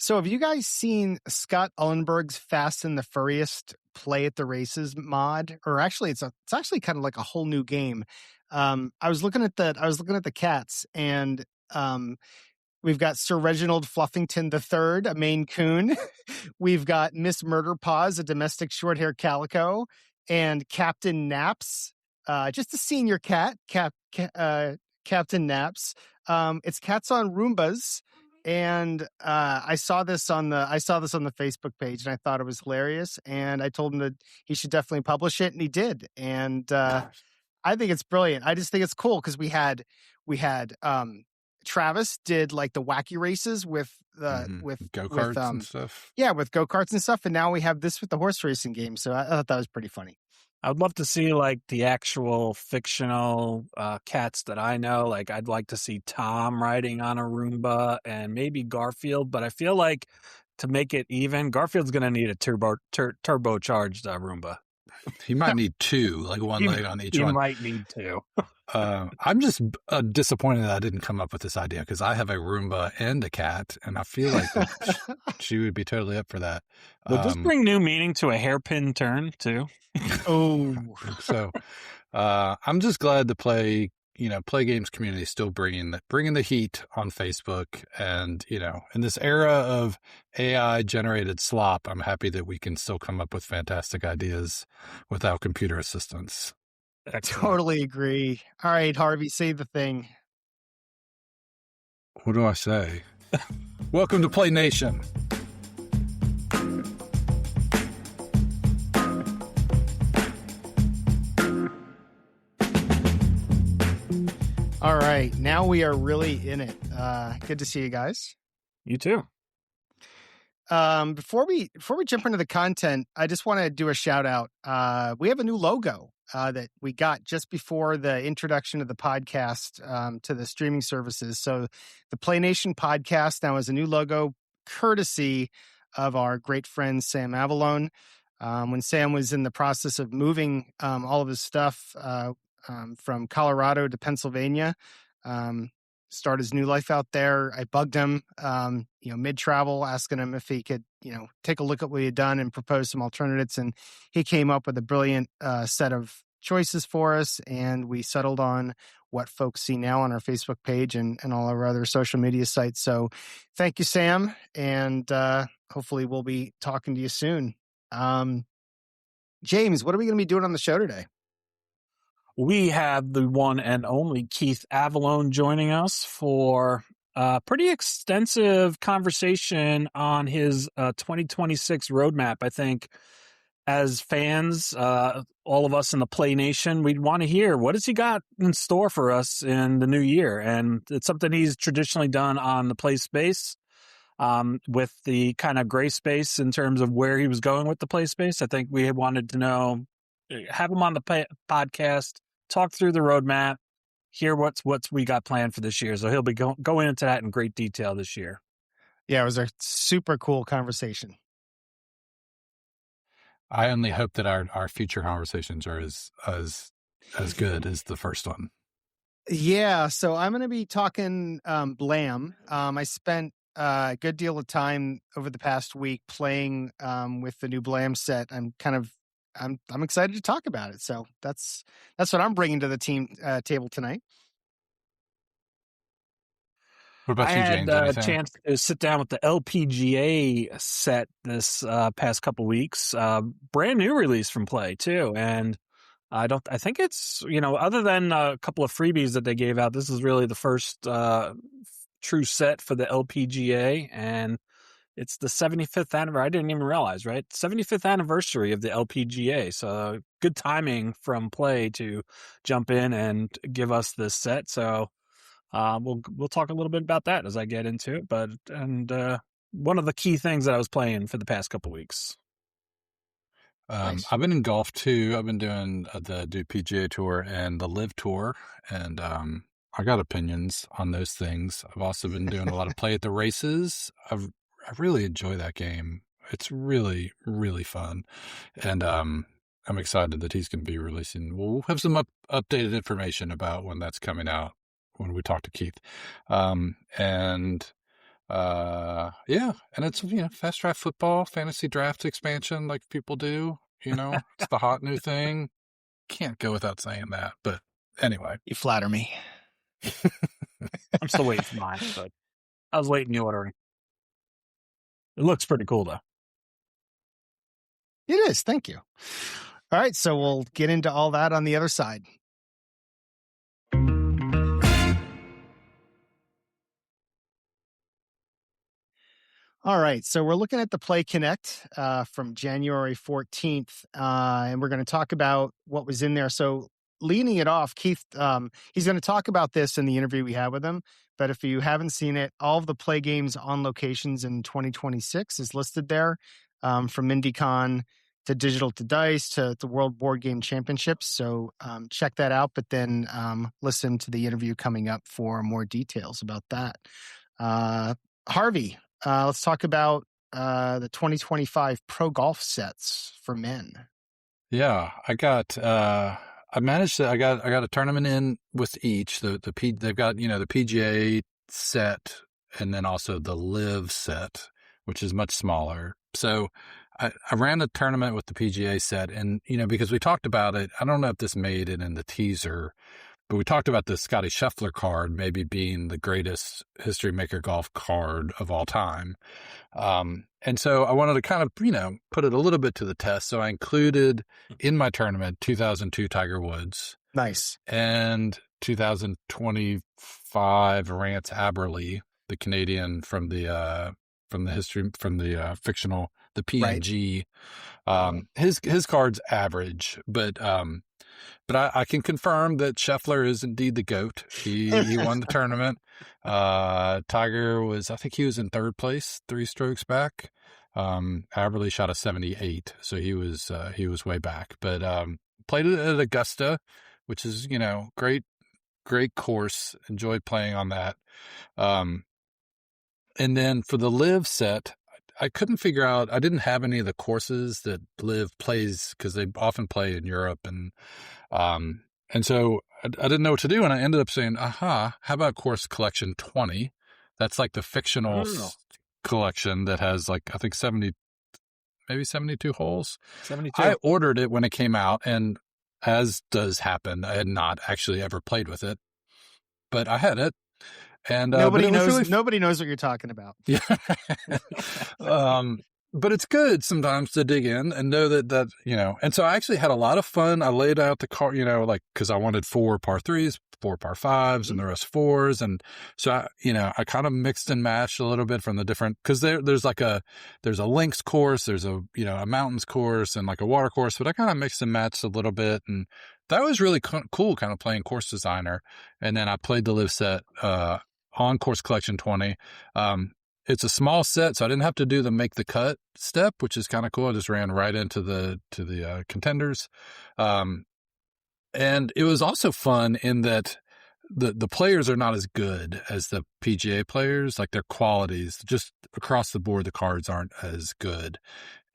So have you guys seen Scott Ullenberg's Fast and the Furriest Play at the Races mod? Or actually, it's actually kind of like a whole new game. I was looking at the cats, and we've got Sir Reginald Fluffington III, a Maine Coon. We've got Miss Murderpaws, a domestic short-haired calico, and Captain Naps, just a senior cat, Captain Naps. It's cats on Roombas. And I saw this on the Facebook page, and I thought it was hilarious. And I told him that he should definitely publish it, and he did. And I think it's brilliant. I just think it's cool because we had Travis did like the wacky races with go-karts and stuff. Yeah, with go-karts and stuff. And now we have this with the horse racing game. So I thought that was pretty funny. I would love to see like the actual fictional cats that I know. Like I'd like to see Tom riding on a Roomba and maybe Garfield. But I feel like to make it even, Garfield's going to need a turbocharged Roomba. He might need two, like one leg on each one. He might need two. I'm just disappointed that I didn't come up with this idea because I have a Roomba and a cat, and I feel like she would be totally up for that. Would this bring new meaning to a hairpin turn too? Oh, so I'm just glad the Play games community is still bringing the heat on Facebook, and in this era of AI generated slop, I'm happy that we can still come up with fantastic ideas without computer assistance. I totally agree. All right, Harvey, say the thing. What do I say? Welcome to Playnation. All right, now we are really in it. Good to see you guys. You too. Before we jump into the content, I just want to do a shout out. We have a new logo that we got just before the introduction of the podcast to the streaming services. So the Playnation Podcast now has a new logo, courtesy of our great friend Sam Avalone. When Sam was in the process of moving all of his stuff from Colorado to Pennsylvania, start his new life out there, I bugged him, mid-travel, asking him if he could, take a look at what he had done and propose some alternatives. And he came up with a brilliant set of choices for us. And we settled on what folks see now on our Facebook page and all our other social media sites. So thank you, Sam. And hopefully we'll be talking to you soon. James, what are we going to be doing on the show today? We have the one and only Keith Avalone joining us for a pretty extensive conversation on his 2026 roadmap. I think as fans, all of us in the Play Nation, we'd want to hear what has he got in store for us in the new year. And it's something he's traditionally done on the PlaySpace with the kind of gray space in terms of where he was going with the PlaySpace. I think we wanted to know, have him on the podcast, talk through the roadmap, hear what's we got planned for this year. So he'll be going into that in great detail this year. Yeah, it was a super cool conversation. I only hope that our future conversations are as good as the first one. Yeah, so I'm going to be talking BLAM. I spent a good deal of time over the past week playing with the new BLAM set. I'm excited to talk about it. So that's what I'm bringing to the team table tonight. What about you, James? I had a chance to sit down with the LPGA set this past couple weeks. Brand new release from Play too, and I think it's other than a couple of freebies that they gave out, this is really the first true set for the LPGA, and it's the 75th anniversary. I didn't even realize, right? 75th anniversary of the LPGA. So good timing from Play to jump in and give us this set. So we'll talk a little bit about that as I get into it. But one of the key things that I was playing for the past couple of weeks. Nice. I've been in golf too. I've been doing the PGA Tour and the Live Tour, and I got opinions on those things. I've also been doing a lot of Play at the Races. I really enjoy that game. It's really, really fun. And I'm excited that he's going to be releasing. We'll have some updated information about when that's coming out when we talk to Keith. And Yeah, and it's, fast draft football, fantasy draft expansion like people do, it's the hot new thing. Can't go without saying that, but anyway. You flatter me. I'm still waiting for mine, but I was late in the ordering. It looks pretty cool, though. It is. Thank you. All right. So we'll get into all that on the other side. All right. So we're looking at the Play Connect from January 14th, and we're going to talk about what was in there. So leading it off, Keith, he's going to talk about this in the interview we had with him. But if you haven't seen it, all of the Play games on locations in 2026 is listed there, from IndieCon to Digital to Dice to the World Board Game Championships. So check that out, but then listen to the interview coming up for more details about that. Harvey, let's talk about the 2025 Pro Golf sets for men. Yeah, I got a tournament in with each. They've got, the PGA set and then also the Live set, which is much smaller. So I ran a tournament with the PGA set, and, because we talked about it, I don't know if this made it in the teaser, but we talked about the Scotty Scheffler card maybe being the greatest HistoryMaker golf card of all time. And so I wanted to kind of, put it a little bit to the test. So I included in my tournament 2002 Tiger Woods. Nice. And 2025 Rance Aberley, the Canadian from the Fictional, the PNG. Right. His card's average, but I can confirm that Scheffler is indeed the GOAT. He won the tournament. Tiger I think he was in third place, 3 strokes back. Aberley shot a 78, so he was way back. But played it at Augusta, which is, great course. Enjoyed playing on that. And then for the Live set, I couldn't figure out, I didn't have any of the courses that Live plays because they often play in Europe. And so I didn't know what to do. And I ended up saying, how about course collection 20? That's like the Fictional collection that has I think maybe 72 holes. 72. I ordered it when it came out, and as does happen, I had not actually ever played with it, but I had it. And nobody knows what you're talking about. Yeah. But it's good sometimes to dig in and know that, and so I actually had a lot of fun. I laid out the car, cause I wanted 4 par 3s, 4 par 5s, and the rest 4s. And so I kind of mixed and matched a little bit from the different, cause there's a links course, there's a mountains course and a water course, but I kind of mixed and matched a little bit. And that was really cool, kind of playing course designer. And then I played the Live set, on course collection 20. It's a small set, so I didn't have to do the make the cut step, which is kind of cool. I just ran right into the contenders. And it was also fun in that the players are not as good as the PGA players, their qualities, just across the board, the cards aren't as good.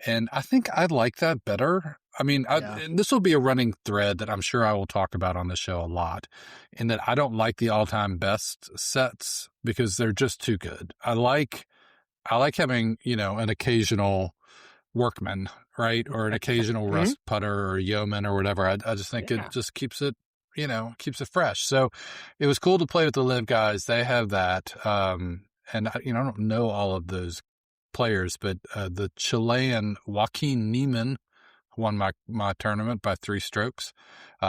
And I think I'd like that better. I mean, and this will be a running thread that I'm sure I will talk about on the show a lot, in that I don't like the all-time best sets because they're just too good. I like having, an occasional workman, right? Or an occasional rust putter or yeoman or whatever. I just think it just keeps it, keeps it fresh. So it was cool to play with the Live guys. They have that. And I don't know all of those players, but the Chilean Joaquin Niemann won my tournament by 3 strokes.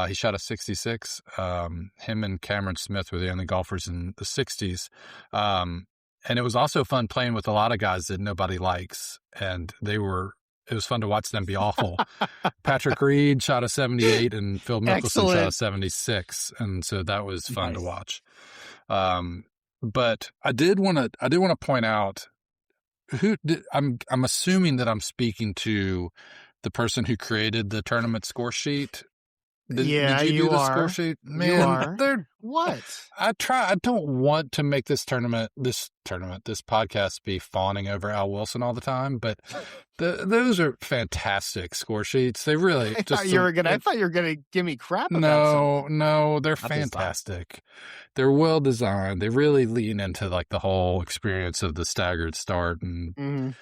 He shot a 66. Him and Cameron Smith were the only golfers in the 60s. And it was also fun playing with a lot of guys that nobody likes. And it was fun to watch them be awful. Patrick Reed shot a 78 and Phil Mickelson shot a 76. And so that was fun to watch. But I did want to point out I'm assuming that I'm speaking to the person who created the tournament score sheet, Did you do the score sheet? Man, you are. They're what? I don't want to make this podcast be fawning over Al Wilson all the time, but those are fantastic score sheets. They really. I thought you were gonna give me crap about something. No, they're fantastic. They're well designed. They really lean into like the whole experience of the staggered start, and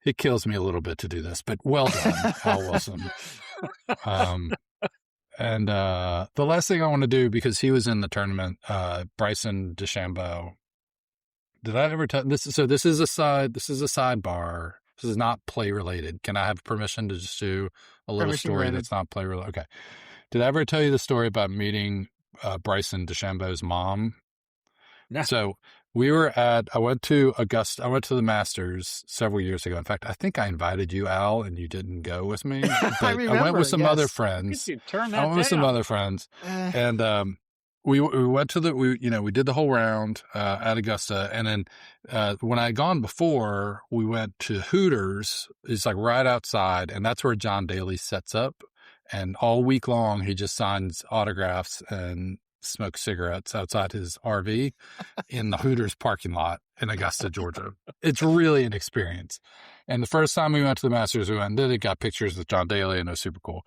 it kills me a little bit to do this, but well done, Al Wilson. And the last thing I want to do, because he was in the tournament, Bryson DeChambeau. Did I ever tell this? So this is a sidebar. This is not play related. Can I have permission to just do a little story that's not play related? Okay. Did I ever tell you the story about meeting Bryson DeChambeau's mom? No. So I went to Augusta. I went to the Masters several years ago. In fact, I think I invited you, Al, and you didn't go with me. But I went with some other friends. I went with some other friends, and we went to we did the whole round at Augusta, and then when I had gone before, we went to Hooters. It's like right outside, and that's where John Daly sets up. And all week long, he just signs autographs and smokes cigarettes outside his RV in the Hooters parking lot in Augusta, Georgia. It's really an experience. And the first time we went to the Masters, we went and did it, got pictures with John Daly, and it was super cool.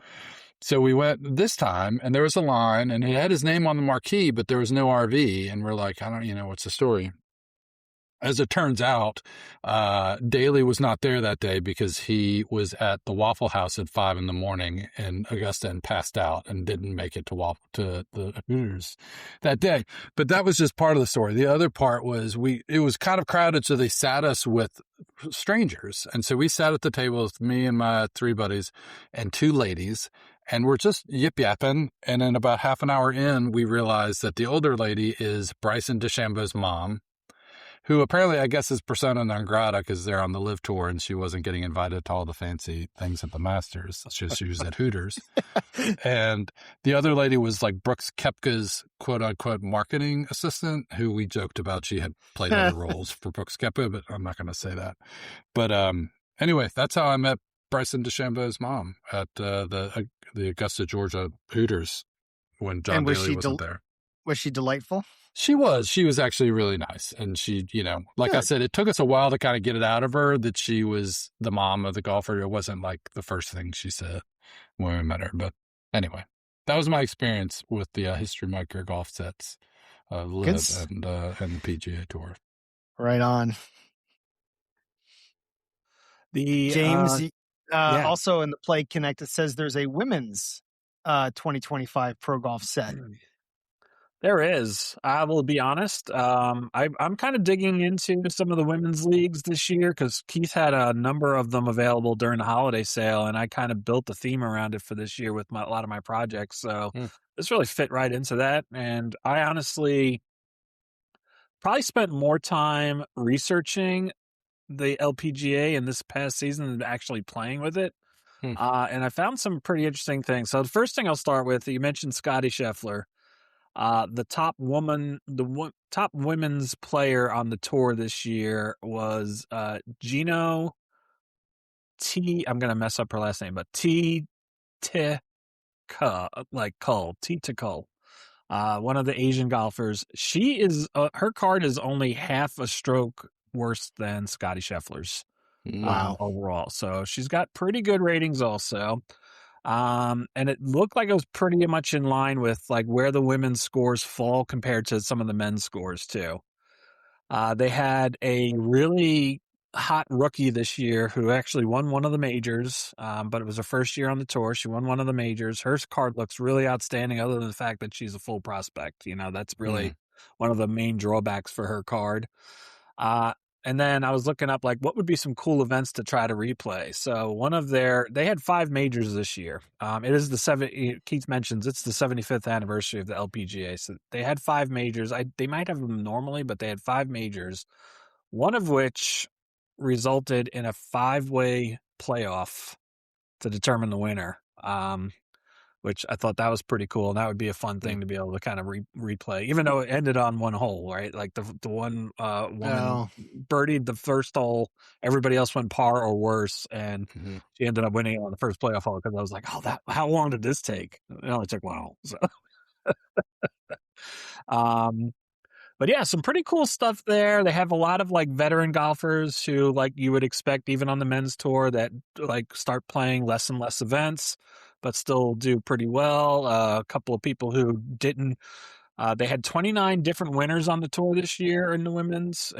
So we went this time, and there was a line, and he had his name on the marquee, but there was no RV. And we're like, what's the story? As it turns out, Daly was not there that day because he was at the Waffle House at 5 a.m. in Augusta and passed out and didn't make it to the Hooters that day. But that was just part of the story. The other part was it was kind of crowded, so they sat us with strangers. And so we sat at the table with me and my 3 buddies and 2 ladies, and we're just yip-yapping. And then about half an hour in, we realized that the older lady is Bryson DeChambeau's mom, who apparently, I guess, is persona non grata because they're on the Live Tour and she wasn't getting invited to all the fancy things at the Masters. She was at Hooters. And the other lady was like Brooks Koepka's quote-unquote marketing assistant, who we joked about she had played other roles for Brooks Koepka, but I'm not going to say that. But anyway, that's how I met Bryson DeChambeau's mom at the Augusta, Georgia Hooters when John Daly wasn't there. Was she delightful? She was actually really nice. And she, like I said, it took us a while to kind of get it out of her that she was the mom of the golfer. It wasn't like the first thing she said when we met her. But anyway, that was my experience with the HistoryMaker golf sets, Live and the PGA Tour. Right on. James, also in the Play Connect, it says there's a women's 2025 Pro Golf set. There is. I will be honest. I'm kind of digging into some of the women's leagues this year because Keith had a number of them available during the holiday sale, and I kind of built the theme around it for this year with a lot of my projects. So this really fit right into that. And I honestly probably spent more time researching the LPGA in this past season than actually playing with it. And I found some pretty interesting things. So the first thing I'll start with, you mentioned Scottie Scheffler. The top women's player on the tour this year was Gino T. I'm gonna mess up her last name, but Kull, one of the Asian golfers. She is her card is only half a stroke worse than Scottie Scheffler's overall. So she's got pretty good ratings also. And it looked like it was pretty much in line with like where the women's scores fall compared to some of the men's scores too. They had a really hot rookie this year who actually won one of the majors, but it was her first year on the tour. She won one of the majors. Her card looks really outstanding other than the fact that she's a full prospect. That's really one of the main drawbacks for her card. And then I was looking up, like, what would be some cool events to try to replay? So they had 5 majors this year. It is Keith mentions it's the 75th anniversary of the LPGA. So they had 5 majors. They might have them normally, but they had 5 majors, one of which resulted in a 5-way playoff to determine the winner. which I thought that was pretty cool. And that would be a fun thing to be able to kind of replay, even though it ended on one hole, right? Like the one woman birdied the first hole, everybody else went par or worse, and she ended up winning on the first playoff hole because I was like, how long did this take? It only took one hole. So. But yeah, some pretty cool stuff there. They have a lot of like veteran golfers who, like you would expect even on the men's tour, that like start playing less and less events, but still do pretty well. A couple of people who didn't, they had 29 different winners on the tour this year in the women's,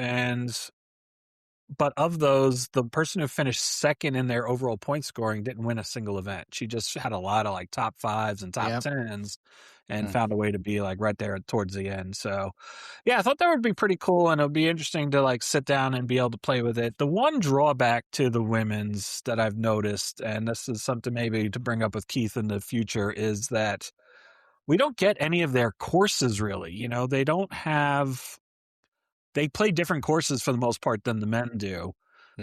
but of those, the person who finished second in their overall point scoring didn't win a single event. She just had a lot of like top fives and top tens and found a way to be like right there towards the end. So yeah, I thought that would be pretty cool, and it would be interesting to like sit down and be able to play with it. The one drawback to the women's that I've noticed, and this is something maybe to bring up with Keith in the future, is that we don't get any of their courses really. You know, they play different courses for the most part than the men do.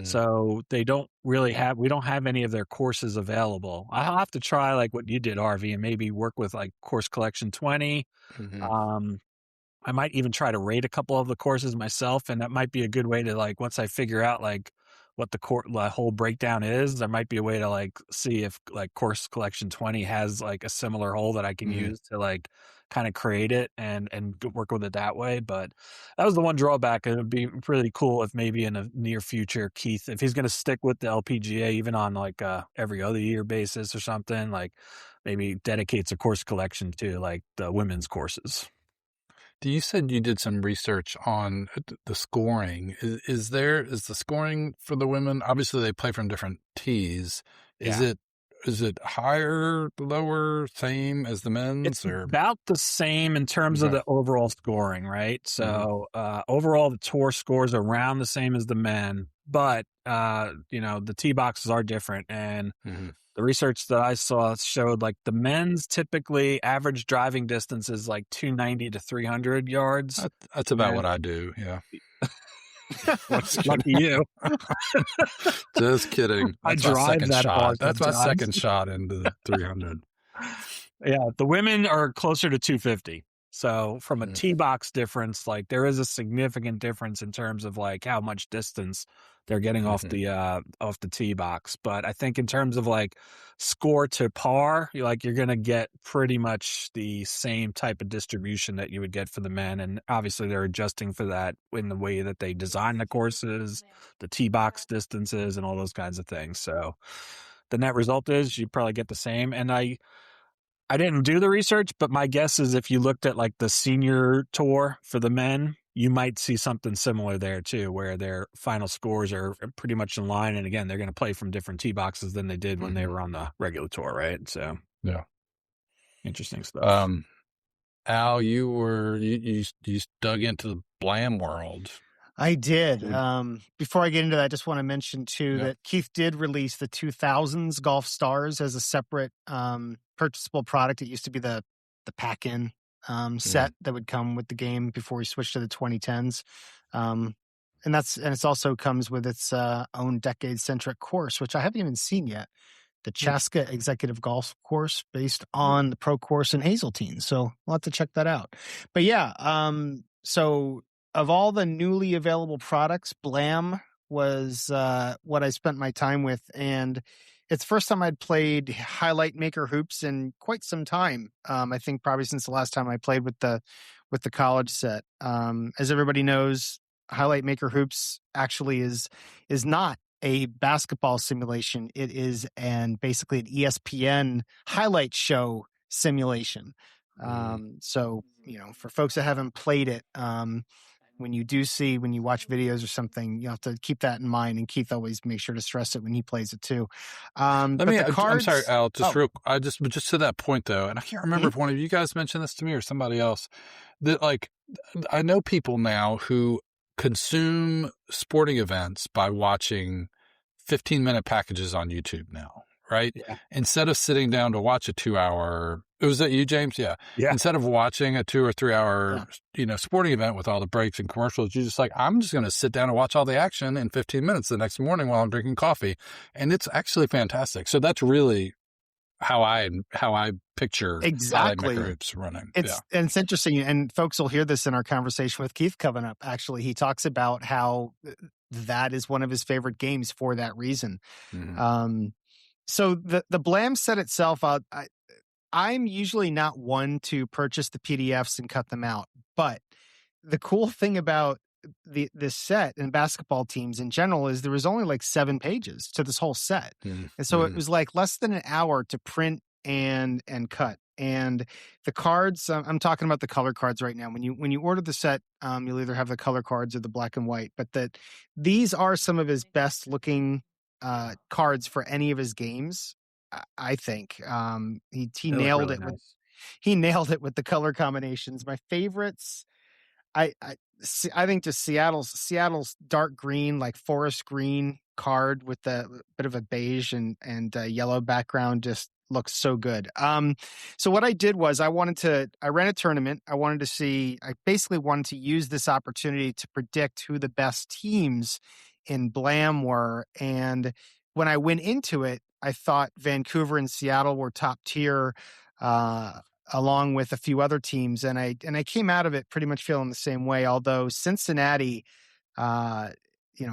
So we don't have any of their courses available. I'll have to try like what you did, RV, and maybe work with like Course Collection 20. I might even try to rate a couple of the courses myself, and that might be a good way to like, once I figure out like what the whole breakdown is, there might be a way to like see if like Course Collection 20 has like a similar hole that I can use to like kind of create it and work with it that way. But that was the one drawback. It would be really cool if maybe in a near future, Keith, if he's going to stick with the LPGA, even on like every other year basis or something, like maybe dedicates a course collection to like the women's courses. You said you did some research on the scoring. Is the scoring for the women? Obviously, they play from different tees. Is it higher, lower, same as the men's? It's about the same in terms of the overall scoring, right? So overall, the tour scores around the same as the men, but the tee boxes are different, and the research that I saw showed like the men's typically average driving distance is like 290 to 300 yards. That's about what I do. Yeah. Lucky you. Just kidding. That's I drive that shot. That's my second shot into the 300. Yeah, the women are closer to 250. So from a tee box difference, like there is a significant difference in terms of like how much distance they're getting off the tee box. But I think in terms of like score to par, you're going to get pretty much the same type of distribution that you would get for the men. And obviously they're adjusting for that in the way that they design the courses, the tee box distances, and all those kinds of things. So the net result is you probably get the same. And I didn't do the research, but my guess is if you looked at like the senior tour for the men, you might see something similar there too, where their final scores are pretty much in line. And again, they're going to play from different tee boxes than they did when they were on the regular tour, right? So yeah, interesting stuff. Al, you dug into the BLAM world. I did. Before I get into that, I just want to mention too that Keith did release the 2000s Golf Stars as a separate purchasable product. It used to be the pack-in set that would come with the game before we switched to the 2010s. And it also comes with its own decade-centric course, which I haven't even seen yet. The Chaska Executive Golf Course based on the pro course in Hazeltine. So we'll have to check that out. But yeah, so of all the newly available products, BLAM was what I spent my time with. And it's the first time I'd played Highlight Maker Hoops in quite some time. I think probably since the last time I played with the college set. As everybody knows, Highlight Maker Hoops actually is not a basketball simulation. It is basically an ESPN highlight show simulation. So, for folks that haven't played it, when you watch videos or something, you have to keep that in mind. And Keith always makes sure to stress it when he plays it too. I'm sorry, Al, just to that point though. And I can't remember if one of you guys mentioned this to me or somebody else, that like, I know people now who consume sporting events by watching 15-minute packages on YouTube now, right? Yeah. Instead of sitting down to watch a 2-hour, was that you, James? Yeah. Instead of watching a 2 or 3 hour, sporting event with all the breaks and commercials, you're just like, I'm just going to sit down and watch all the action in 15 minutes the next morning while I'm drinking coffee. And it's actually fantastic. So that's really how I picture Highlight Exactly. Maker Hoops running. And it's interesting, and folks will hear this in our conversation with Keith coming up. Actually, he talks about how that is one of his favorite games for that reason. Mm-hmm. So the BLAM set itself, I'm usually not one to purchase the PDFs and cut them out, but the cool thing about this set and basketball teams in general is there was only like 7 pages to this whole set, and so it was like less than an hour to print and cut. And the cards, I'm talking about the color cards right now. When you order the set, you'll either have the color cards or the black and white. But these are some of his best looking cards for any of his games. I think he nailed it. Nice. He nailed it with the color combinations. My favorites, I think just Seattle's dark green, like forest green card with the bit of a beige and yellow background just looks so good. So what I did was I ran a tournament. I basically wanted to use this opportunity to predict who the best teams in BLAM were. And when I went into it, I thought Vancouver and Seattle were top tier, along with a few other teams. And I came out of it pretty much feeling the same way, although Cincinnati,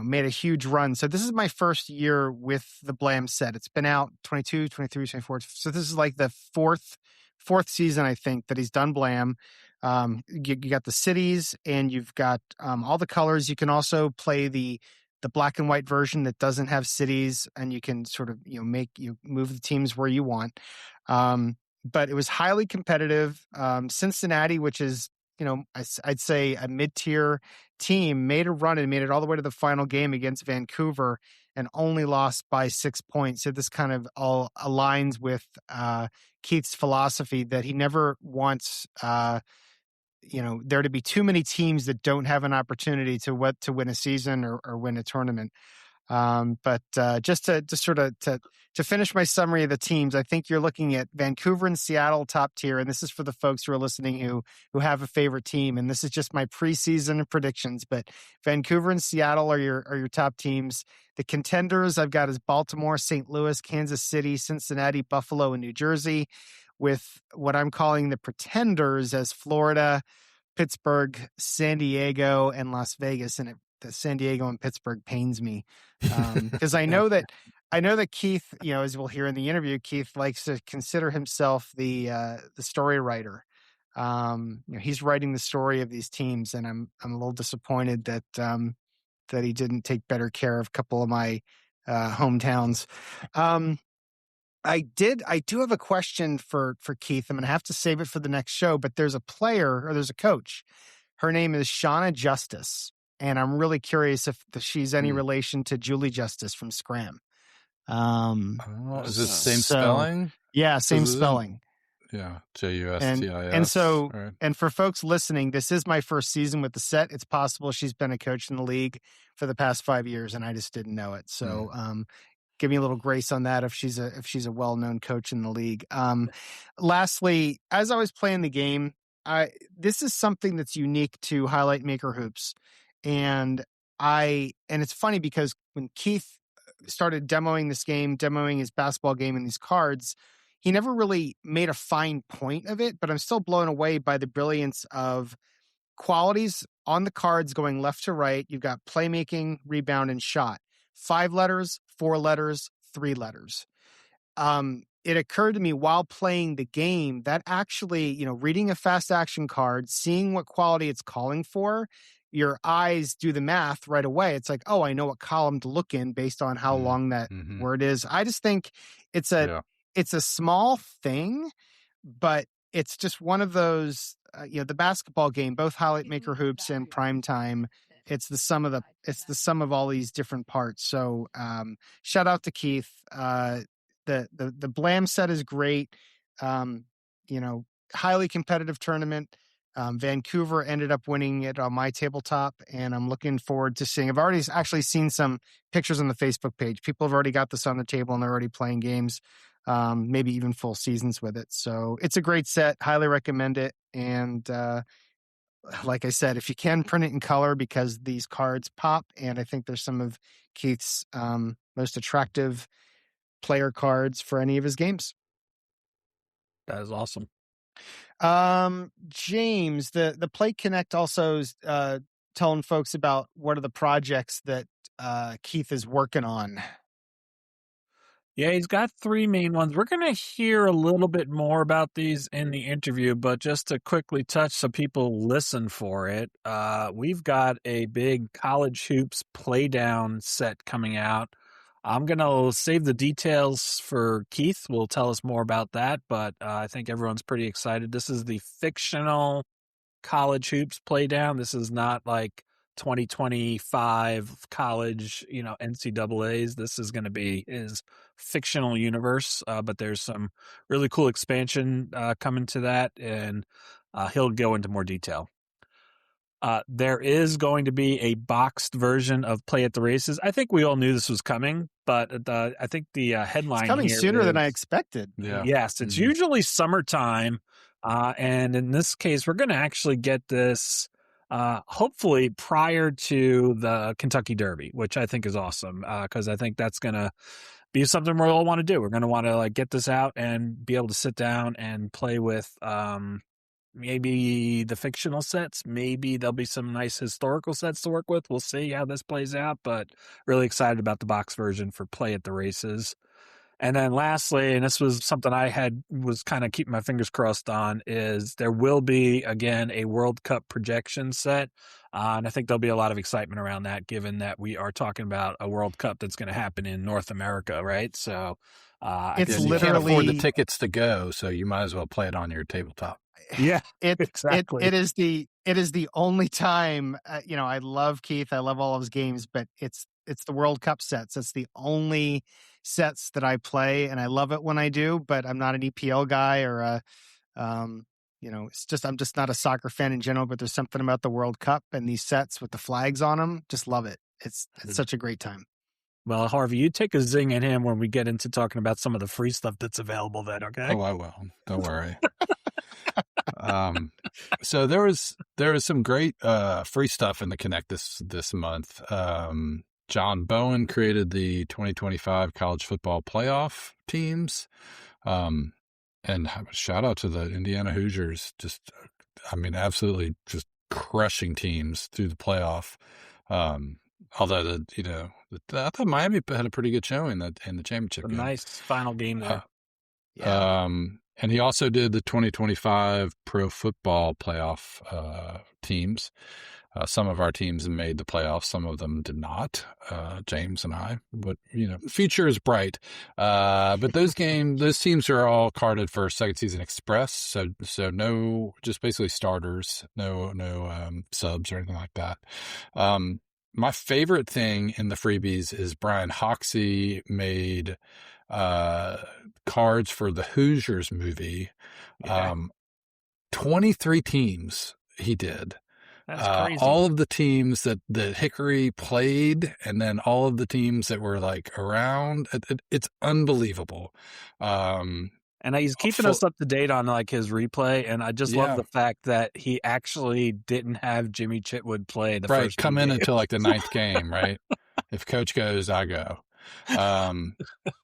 made a huge run. So this is my first year with the BLAM set. It's been out 22, 23, 24. So this is like the fourth season, I think, that he's done BLAM. You got the cities and you've got all the colors. You can also play the black and white version that doesn't have cities, and you can sort of, move the teams where you want. But it was highly competitive. Cincinnati, which is, I'd say a mid-tier team, made a run and made it all the way to the final game against Vancouver and only lost by 6 points. So this kind of all aligns with Keith's philosophy that he never wants there to be too many teams that don't have an opportunity to win a season or win a tournament. But just to finish my summary of the teams, I think you're looking at Vancouver and Seattle top tier, and this is for the folks who are listening who have a favorite team, and this is just my preseason predictions. But Vancouver and Seattle are your top teams. The contenders I've got is Baltimore, St. Louis, Kansas City, Cincinnati, Buffalo, and New Jersey, with what I'm calling the pretenders as Florida, Pittsburgh, San Diego, and Las Vegas. And the San Diego and Pittsburgh pains me because I know that Keith, as we'll hear in the interview, Keith likes to consider himself the story writer. He's writing the story of these teams, and I'm a little disappointed that he didn't take better care of a couple of my hometowns. I do have a question for Keith. I'm going to have to save it for the next show, but there's a coach. Her name is Shauna Justice, and I'm really curious if she's any relation to Julie Justice from Scram. Is it same spelling? Yeah, same spelling. Yeah, Justis. And so, right. And for folks listening, this is my first season with the set. It's possible she's been a coach in the league for the past 5 years, and I just didn't know it. So, give me a little grace on that if she's a well-known coach in the league. Lastly, as I was playing the game, this is something that's unique to Highlight Maker Hoops. And it's funny because when Keith started demoing this game, demoing his basketball game and these cards, he never really made a fine point of it, but I'm still blown away by the brilliance of qualities on the cards going left to right. You've got playmaking, rebound, and shot. 5 letters, 4 letters, 3 letters. It occurred to me while playing the game that actually, reading a fast action card, seeing what quality it's calling for, your eyes do the math right away. It's like, oh, I know what column to look in based on how long that word is. I just think it's a small thing, but it's just one of those, the basketball game, both Highlight Maker Hoops and Primetime. It's the sum of all these different parts. So, shout out to Keith. The BLAM set is great. Highly competitive tournament. Vancouver ended up winning it on my tabletop, and I'm looking forward to seeing. I've already actually seen some pictures on the Facebook page. People have already got this on the table and they're already playing games, maybe even full seasons with it. So it's a great set. Highly recommend it. And like I said, if you can, print it in color because these cards pop, and I think there's some of Keith's most attractive player cards for any of his games. That is awesome. James, the Play Connect also is telling folks about what are the projects that Keith is working on. Yeah, he's got 3 main ones. We're going to hear a little bit more about these in the interview, but just to quickly touch so people listen for it, we've got a big College Hoops Playdown set coming out. I'm going to save the details for Keith. Will tell us more about that, but I think everyone's pretty excited. This is the Fictional College Hoops Playdown. This is not like 2025 college, NCAAs. This is going to be his fictional universe, but there's some really cool expansion coming to that, and he'll go into more detail. There is going to be a boxed version of Play at the Races. I think we all knew this was coming, but I think the headline it's coming here sooner than is- I expected. Yeah. Yes, it's usually summertime. And in this case, we're going to actually get this hopefully prior to the Kentucky Derby, which I think is awesome because I think that's going to be something we all want to do. We're going to want to get this out and be able to sit down and play with maybe the fictional sets. Maybe there'll be some nice historical sets to work with. We'll see how this plays out, but really excited about the box version for Play at the Races. And then lastly, and this was something I was kind of keeping my fingers crossed on, is there will be, again, a World Cup projection set. And I think there'll be a lot of excitement around that, given that we are talking about a World Cup that's going to happen in North America, right? So It's you literally can't afford the tickets to go, so you might as well play it on your tabletop. Yeah, exactly. It is the only time, I love Keith. I love all of his games, but it's the World Cup sets. It's the only sets that I play, and I love it when I do, but I'm not an EPL guy or I'm just not a soccer fan in general, but there's something about the World Cup and these sets with the flags on them. Just love it. It's such a great time. Well, Harvey, you take a zing at him when we get into talking about some of the free stuff that's available then, okay? Oh, I will. Don't worry. So there was some great free stuff in the Connect this month. John Bowen created the 2025 college football playoff teams. And shout out to the Indiana Hoosiers. Absolutely just crushing teams through the playoff. Although I thought Miami had a pretty good showing in the championship game. Nice final game there. And he also did the 2025 pro football playoff teams. Some of our teams made the playoffs. Some of them did not, James and I. But, the future is bright. But those teams are all carded for second season express. So no, just basically starters, no subs or anything like that. My favorite thing in the freebies is Brian Hoxie made cards for the Hoosiers movie. Yeah. 23 teams he did. That's crazy. All of the teams that Hickory played, and then all of the teams that were around. It's unbelievable. And he's keeping us up to date on his replay, and I just love the fact that he actually didn't have Jimmy Chitwood play the first come in game. until the 9th game, right? If coach goes, I go. And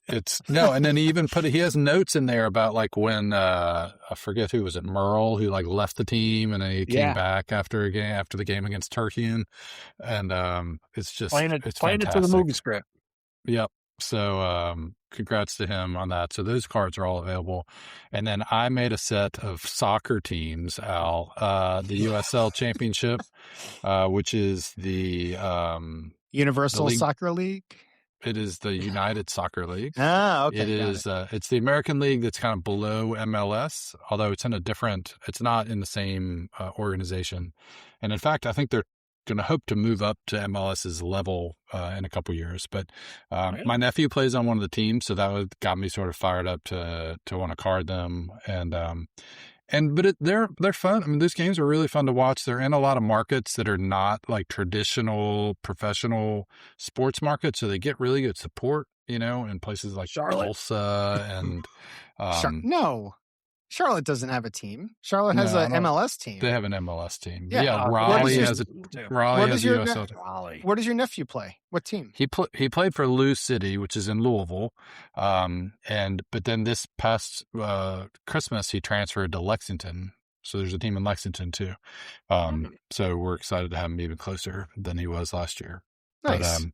then he has notes in there about when I forget who was it, Merle, who left the team and then he came back after the game against Turkey, and it's just playing it to the movie script. Yep. So congrats to him on that. So those cards are all available. And then I made a set of soccer teams, Al, the USL Championship, which is the Universal Soccer League. It is the United Soccer League. Ah, okay. It is. It's the American League that's kind of below MLS, although it's not in the same organization. And in fact, I think they're going to hope to move up to MLS's level in a couple years. But my nephew plays on one of the teams, so that got me sort of fired up to want to card them. But they're fun. I mean, those games are really fun to watch. They're in a lot of markets that are not traditional professional sports markets, so they get really good support. In places like Charlotte. Tulsa and Charlotte doesn't have a team. Charlotte has an MLS team. They have an MLS team. Yeah. Yeah, Raleigh has a Where does your Raleigh. Where does your nephew play? What team? He played for Lou City, which is in Louisville. But then this past Christmas he transferred to Lexington. So there's a team in Lexington too. So we're excited to have him even closer than he was last year. Nice. But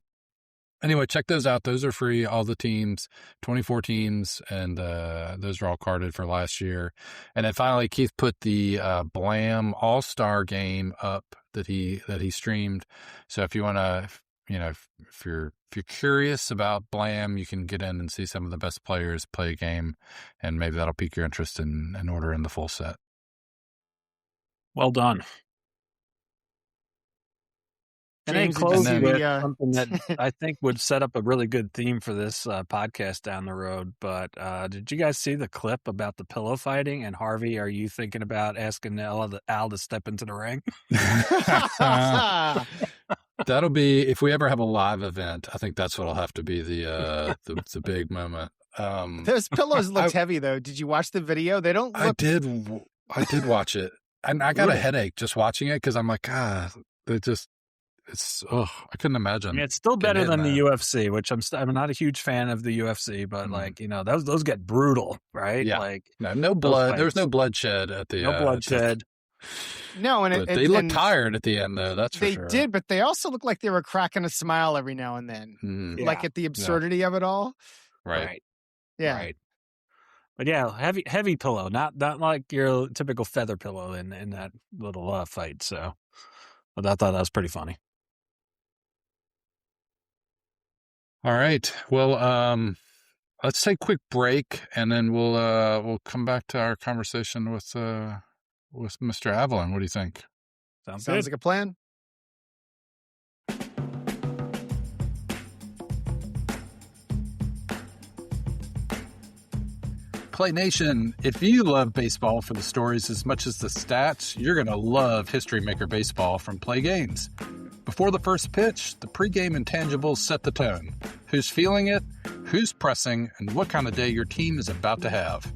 anyway, check those out. Those are free. All the teams, 24 teams, and those are all carded for last year. And then finally, Keith put the BLAM All-Star game up that he streamed. So if you want to, if you're curious about BLAM, you can get in and see some of the best players play a game, and maybe that'll pique your interest in ordering the full set. Well done. And they closed with something that I think would set up a really good theme for this podcast down the road. But did you guys see the clip about the pillow fighting? And Harvey, are you thinking about asking Al to step into the ring? That'll be, if we ever have a live event, I think that's what'll have to be the big moment. Those pillows looked heavy, though. Did you watch the video? They don't look... I did watch it. And I got a headache just watching it because I'm like, I couldn't imagine. I mean, it's still better than the UFC, which I'm not a huge fan of the UFC, but those get brutal, right? Yeah. Like no blood. There was no bloodshed at the bloodshed. No, and they looked tired at the end, though. That's for sure. They did, but they also looked like they were cracking a smile every now and then, like at the absurdity of it all. Right. Yeah. Right. But yeah, heavy pillow, not like your typical feather pillow in that little fight. So, but I thought that was pretty funny. All right. Well, let's take a quick break, and then we'll come back to our conversation with Mr. Avalon. What do you think? Sounds like a plan. Playnation, if you love baseball for the stories as much as the stats, you're going to love HistoryMaker Baseball from Play Games. Before the first pitch, the pregame intangibles set the tone. Who's feeling it, who's pressing, and what kind of day your team is about to have.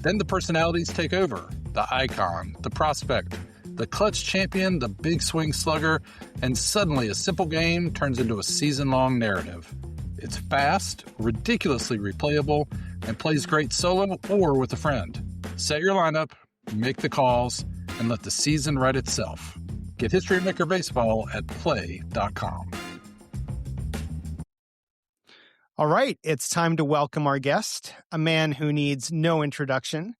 Then the personalities take over. The icon, the prospect, the clutch champion, the big swing slugger, and suddenly a simple game turns into a season-long narrative. It's fast, ridiculously replayable, and plays great solo or with a friend. Set your lineup, make the calls, and let the season write itself. Get HistoryMaker Baseball at play.com. All right, it's time to welcome our guest, a man who needs no introduction.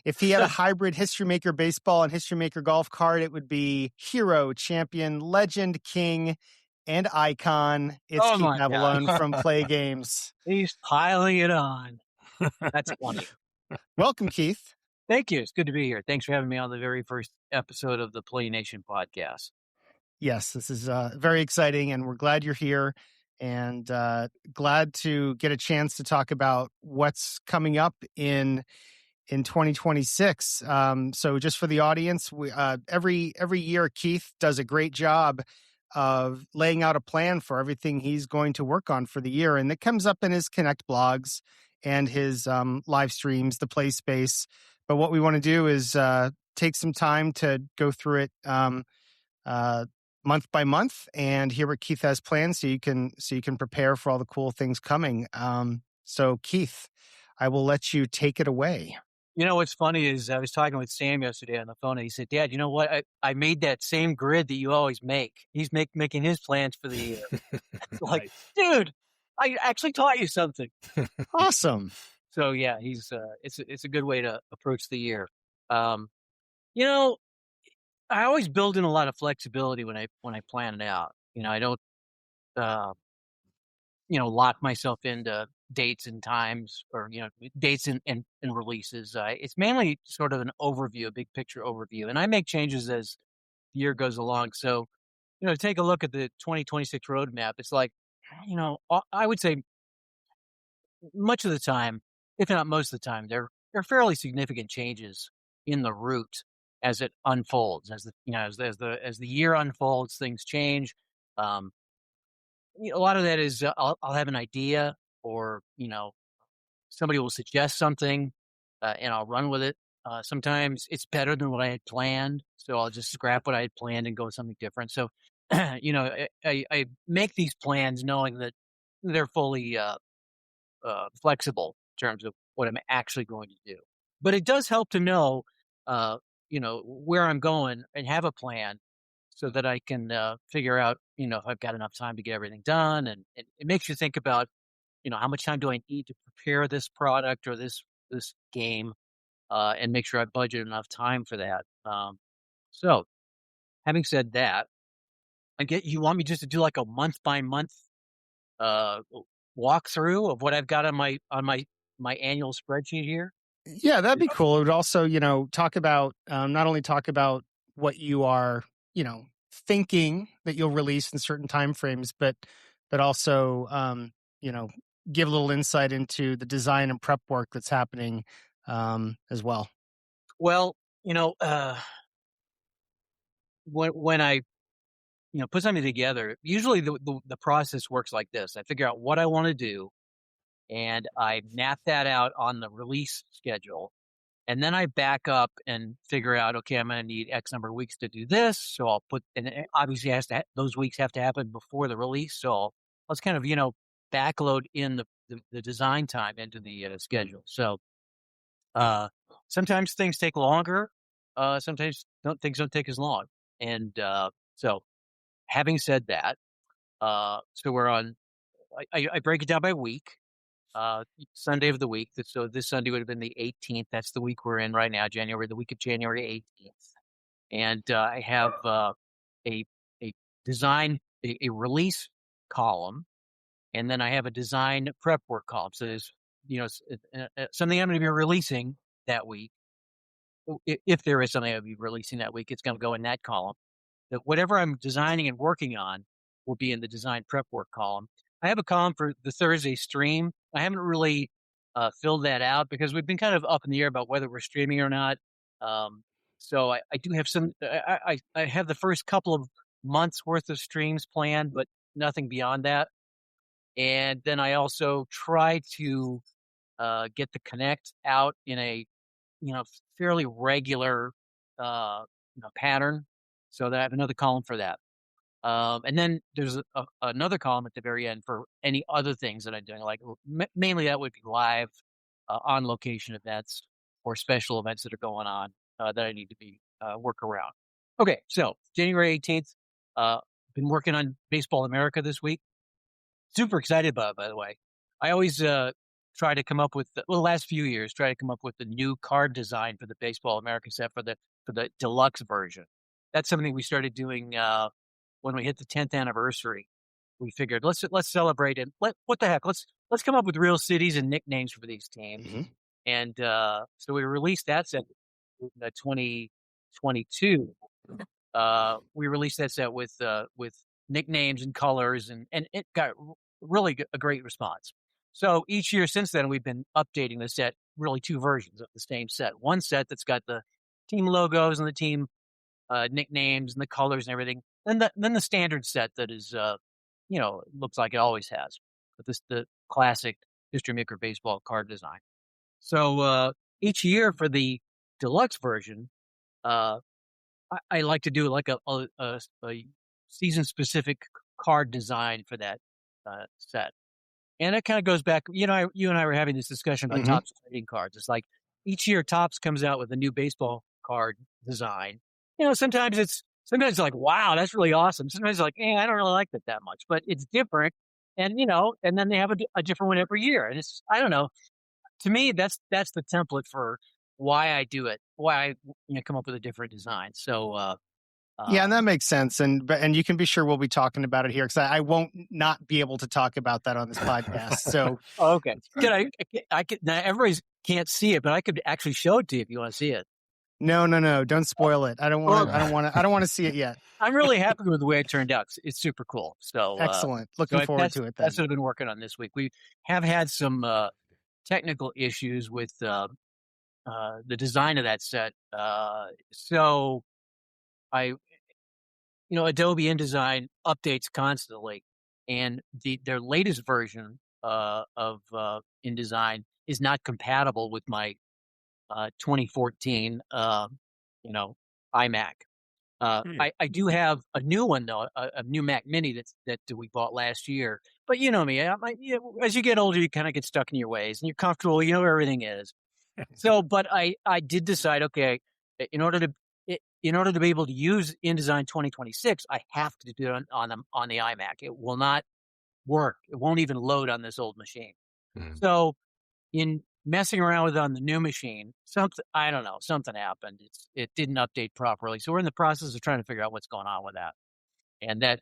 If he had a hybrid HistoryMaker Baseball and HistoryMaker Golf card, it would be hero, champion, legend, king, and icon. It's Keith Avalon from Play Games. He's piling it on. That's funny. Welcome, Keith. Thank you. It's good to be here. Thanks for having me on the very first episode of the Playnation Podcast. Yes, this is very exciting, and we're glad you're here, and glad to get a chance to talk about what's coming up in 2026. So just for the audience, we every year Keith does a great job of laying out a plan for everything he's going to work on for the year, and it comes up in his Connect blogs and his live streams, the PlaySpace. But what we want to do is take some time to go through it month by month and hear what Keith has planned, so you can prepare for all the cool things coming. So Keith, I will let you take it away. You know, what's funny is I was talking with Sam yesterday on the phone, and he said, "Dad, you know what? I made that same grid that you always make." He's making his plans for the year. Like, dude, I actually taught you something. Awesome. So yeah, he's it's a good way to approach the year. You know, I always build in a lot of flexibility when I plan it out. You know, I don't lock myself into dates and times, or dates and releases. It's mainly sort of an overview, a big picture overview, and I make changes as the year goes along. So, take a look at the 2026 roadmap. It's like, I would say much of the time, if not most of the time, there are fairly significant changes in the route as it unfolds. As the year unfolds, things change. A lot of that is I'll have an idea, or somebody will suggest something, and I'll run with it. Sometimes it's better than what I had planned, so I'll just scrap what I had planned and go with something different. So, I make these plans knowing that they're fully flexible in terms of what I'm actually going to do. But it does help to know, where I'm going and have a plan so that I can figure out, if I've got enough time to get everything done. And it makes you think about, how much time do I need to prepare this product or this game, and make sure I budget enough time for that. So, having said that, you want me just to do like a month by month uh, walkthrough of what I've got on my annual spreadsheet here? Yeah, that'd be cool. It would also, talk about not only talk about what you are, thinking that you'll release in certain time frames, but also, give a little insight into the design and prep work that's happening as well. Well, when I put something together, usually the process works like this. I figure out what I want to do, and I map that out on the release schedule. And then I back up and figure out, okay, I'm going to need X number of weeks to do this. So I'll and it obviously those weeks have to happen before the release. So let's kind of, backload in the design time into the schedule. So sometimes things take longer. Sometimes things don't take as long. And so having said that, so we're on, I break it down by week. Sunday of the week. So this Sunday would have been the 18th. That's the week we're in right now, the week of January 18th. And I have a design, a release column, and then I have a design prep work column. So there's, something I'm going to be releasing that week. If there is something I'll be releasing that week, it's going to go in that column. That whatever I'm designing and working on will be in the design prep work column. I have a column for the Thursday stream. I haven't really filled that out because we've been kind of up in the air about whether we're streaming or not. So I do have some. I have the first couple of months worth of streams planned, but nothing beyond that. And then I also try to get the Connect out in a fairly regular pattern, so that I have another column for that. And then there's another column at the very end for any other things that I'm doing. Like mainly that would be live on location events or special events that are going on that I need to be work around. Okay, so January 18th, been working on Baseball America this week. Super excited about it, by the way. I always try to come up with the last few years try to come up with the new card design for the Baseball America set for the deluxe version. That's something we started doing when we hit the 10th anniversary. We figured let's celebrate and what the heck, let's come up with real cities and nicknames for these teams. Mm-hmm. And so we released that set in 2022. We released that set with nicknames and colors, and it got really a great response. So each year since then, we've been updating the set, really two versions of the same set. One set that's got the team logos and the team nicknames and the colors and everything. And then the standard set that is, looks like it always has, but the classic HistoryMaker Baseball card design. So each year for the deluxe version, I like to do like a season specific card design for that set. And it kind of goes back, you and I were having this discussion about Topps trading cards. It's like each year Topps comes out with a new baseball card design. Sometimes it's like, wow, that's really awesome. Sometimes it's like, I don't really like that much, but it's different. And, and then they have a different one every year. And it's, I don't know, to me, that's the template for why I do it, why I come up with a different design. So, yeah, and that makes sense. And you can be sure we'll be talking about it here because I won't not be able to talk about that on this podcast. So, okay. I could, now everybody can't see it, but I could actually show it to you if you want to see it. No. Don't spoil it. I don't want to see it yet. I'm really happy with the way it turned out. It's super cool. So excellent. Looking forward to it. That's what I've been working on this week. We have had some technical issues with the design of that set. So Adobe InDesign updates constantly, and their latest version of InDesign is not compatible with my 2014, iMac. I do have a new one though, a new Mac Mini that we bought last year. But you know me, as you get older, you kind of get stuck in your ways, and you're comfortable. You know where everything is. So, but I did decide, okay, in order to be able to use InDesign 2026, I have to do it on the iMac. It will not work. It won't even load on this old machine. So, in messing around with it on the new machine, something happened. It didn't update properly. So we're in the process of trying to figure out what's going on with that. And that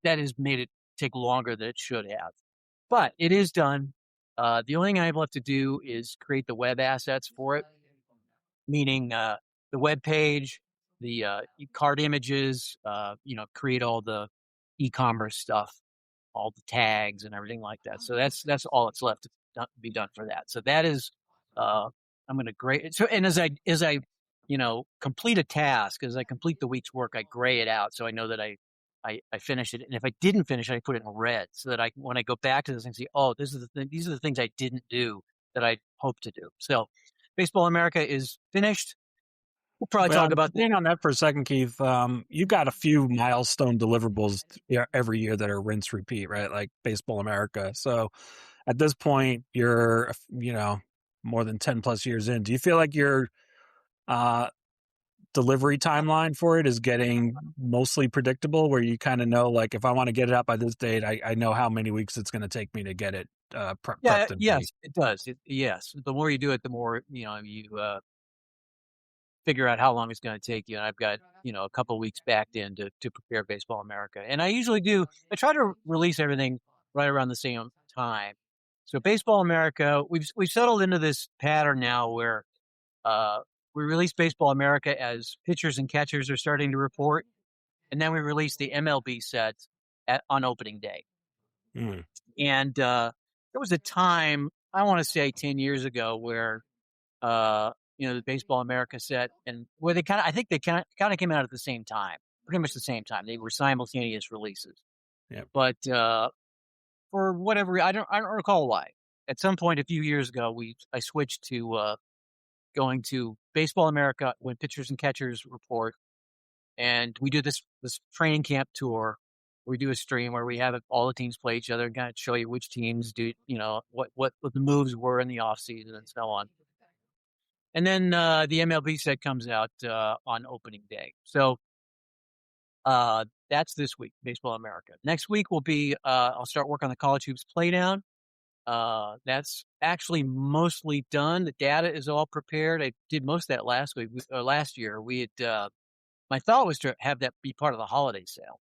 has made it take longer than it should have. But it is done. The only thing I have left to do is create the web assets for it, meaning the web page, the card images, create all the e-commerce stuff, all the tags and everything like that. So that's all that's left to be done for that. So that is, I'm going to grade it. So, and as I complete a task, as I complete the week's work, I gray it out. So I know that I finished it. And if I didn't finish it, I put it in red so that when I go back to this and see, oh, these are the things I didn't do that I hope to do. So Baseball America is finished. We'll probably talk about staying on that for a second, Keith. You've got a few milestone deliverables every year that are rinse repeat, right? Like Baseball America. So at this point, you're more than 10 plus years in. Do you feel like your delivery timeline for it is getting mostly predictable, where you kind of know, like, if I want to get it out by this date, I know how many weeks it's going to take me to get it prepped? Yes, it does. Yes, the more you do it, the more you figure out how long it's going to take you. And I've got, a couple of weeks backed in to prepare Baseball America. And I try to release everything right around the same time. So Baseball America, we've settled into this pattern now where we release Baseball America as pitchers and catchers are starting to report. And then we release the MLB sets on opening day. And there was a time, I want to say 10 years ago, where the Baseball America set, and where they kind of came out at the same time, pretty much the same time. They were simultaneous releases. Yeah. But for whatever, I don't recall why. At some point a few years ago, I switched to going to Baseball America when pitchers and catchers report, and we do this training camp tour. We do a stream where we have all the teams play each other and kind of show you which teams do, what the moves were in the off season and so on. And then the MLB set comes out on opening day. So that's this week, Baseball America. Next week will be, I'll start work on the College Hoops Playdown. That's actually mostly done. The data is all prepared. I did most of that last year. We had, my thought was to have that be part of the holiday sale,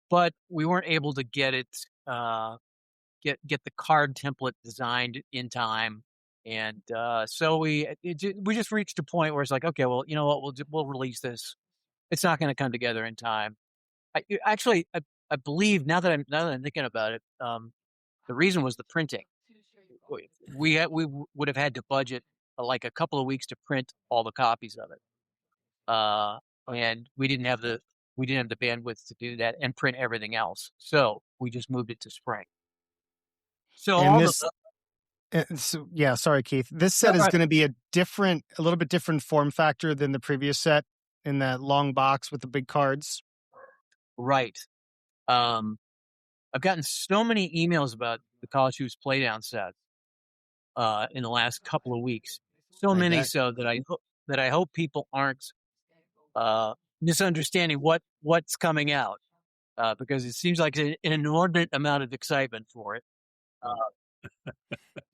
but we weren't able to get it, get the card template designed in time. And so we just reached a point where it's like, okay, well, you know what, we'll release this. It's not going to come together in time. I believe now that I'm thinking about it, the reason was the printing. We would have had to budget like a couple of weeks to print all the copies of it, and we didn't have the bandwidth to do that and print everything else. So we just moved it to spring. So sorry, Keith. This set is going to be a little bit different form factor than the previous set in that long box with the big cards. Right. I've gotten so many emails about the College Hoops Playdown set in the last couple of weeks. So many so that I hope people aren't misunderstanding what's coming out, because it seems like an inordinate amount of excitement for it.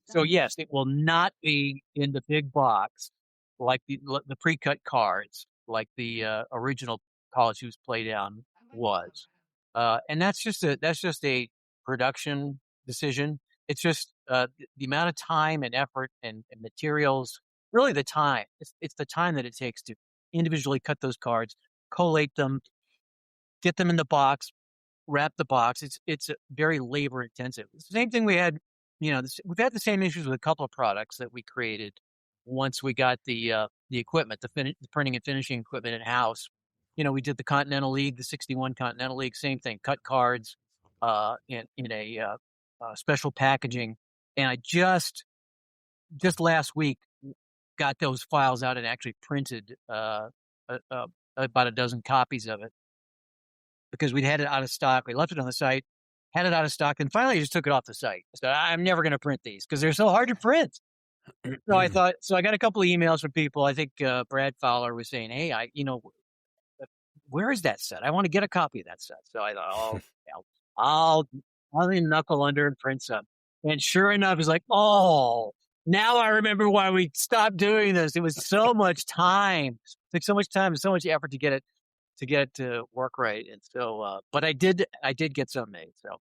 So yes, it will not be in the big box like the pre-cut cards, like the original College Hoops Playdown was, and that's just a production decision. It's just the amount of time and effort and materials. Really, the time. It's the time that it takes to individually cut those cards, collate them, get them in the box, wrap the box. It's very labor intensive. It's the same thing we had. We've had the same issues with a couple of products that we created once we got the equipment, the printing and finishing equipment in house. We did the Continental League, the 61 Continental League, same thing, cut cards in a special packaging. And I just just last week got those files out and actually printed about a dozen copies of it because we'd had it out of stock. We left it on the site, had it out of stock, and finally just took it off the site. So I'm never going to print these because they're so hard to print. So I got a couple of emails from people. I think Brad Fowler was saying, "Hey, where is that set? I want to get a copy of that set." So I thought, I'll knuckle under and print some. And sure enough, it's like, oh, now I remember why we stopped doing this. It was so much time. It took so much time and so much effort to get it to work right. And so, but I did get some made. So,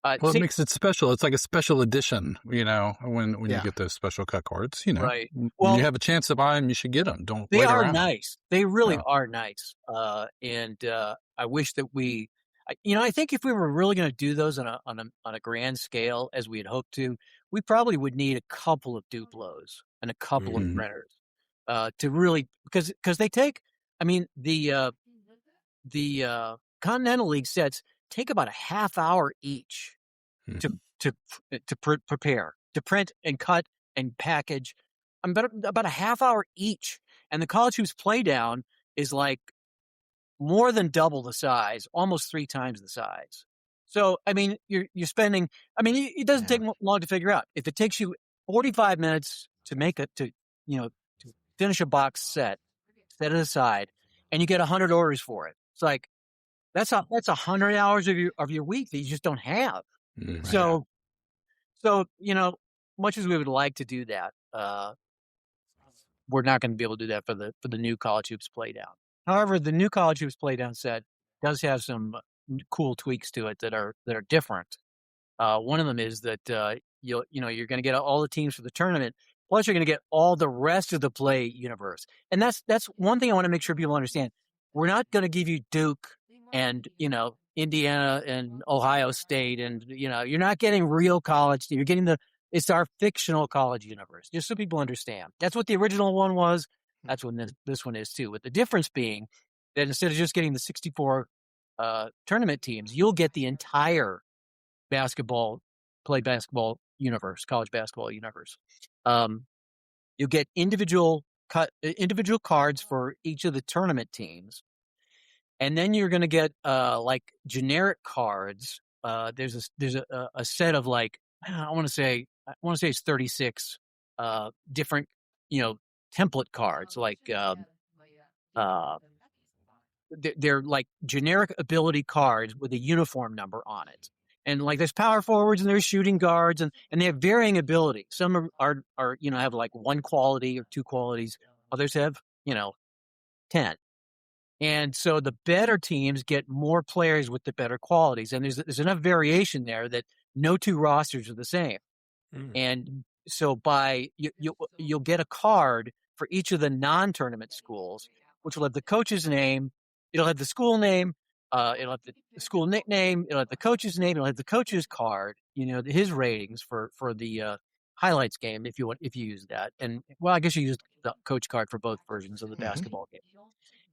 it makes it special. It's like a special edition, when you get those special cut cards, Right. When you have a chance to buy them, you should get them. Don't They wait are around. nice. They really are nice. And I wish that I think if we were really going to do those on a grand scale, as we had hoped to, we probably would need a couple of Duplos and a couple of printers to really, because they take. I mean, the Continental League sets take about a half hour each to prepare, to print and cut and package. About a half hour each, and the College Hoops Playdown is like more than double the size, almost 3 times the size. So, I mean, you're spending. I mean, it doesn't take long to figure out. If it takes you 45 minutes to finish a box set it aside, and you get 100 orders for it, it's like that's 100 hours of your week that you just don't have. Mm-hmm. So, much as we would like to do that, we're not going to be able to do that for the new College Hoops Playdown. However, the new College Hoops Playdown set does have some cool tweaks to it that are different. One of them is that you're going to get all the teams for the tournament, plus you're going to get all the rest of the Play universe. And that's one thing I want to make sure people understand. We're not going to give you Duke and Indiana and Ohio State, and you're not getting real college. You're getting it's our fictional college universe, just so people understand. That's what the original one was. That's what this one is too. With the difference being that instead of just getting the 64 tournament teams, you'll get the entire Play basketball universe, college basketball universe. You'll get individual cards for each of the tournament teams, and then you're going to get like generic cards. There's a set of like I want to say it's 36 different template cards, like they're like generic ability cards with a uniform number on it. And like there's power forwards and there's shooting guards and they have varying ability. Some are have like 1 quality or 2 qualities. Others have 10. And so the better teams get more players with the better qualities. And there's enough variation there that no 2 rosters are the same. And so you'll get a card for each of the non-tournament schools, which will have the coach's name. It'll have the school name. It'll have the school nickname. It'll have the coach's name. It'll have the coach's card. His ratings for the highlights game if you use that. And well, I guess you use the coach card for both versions of the basketball game.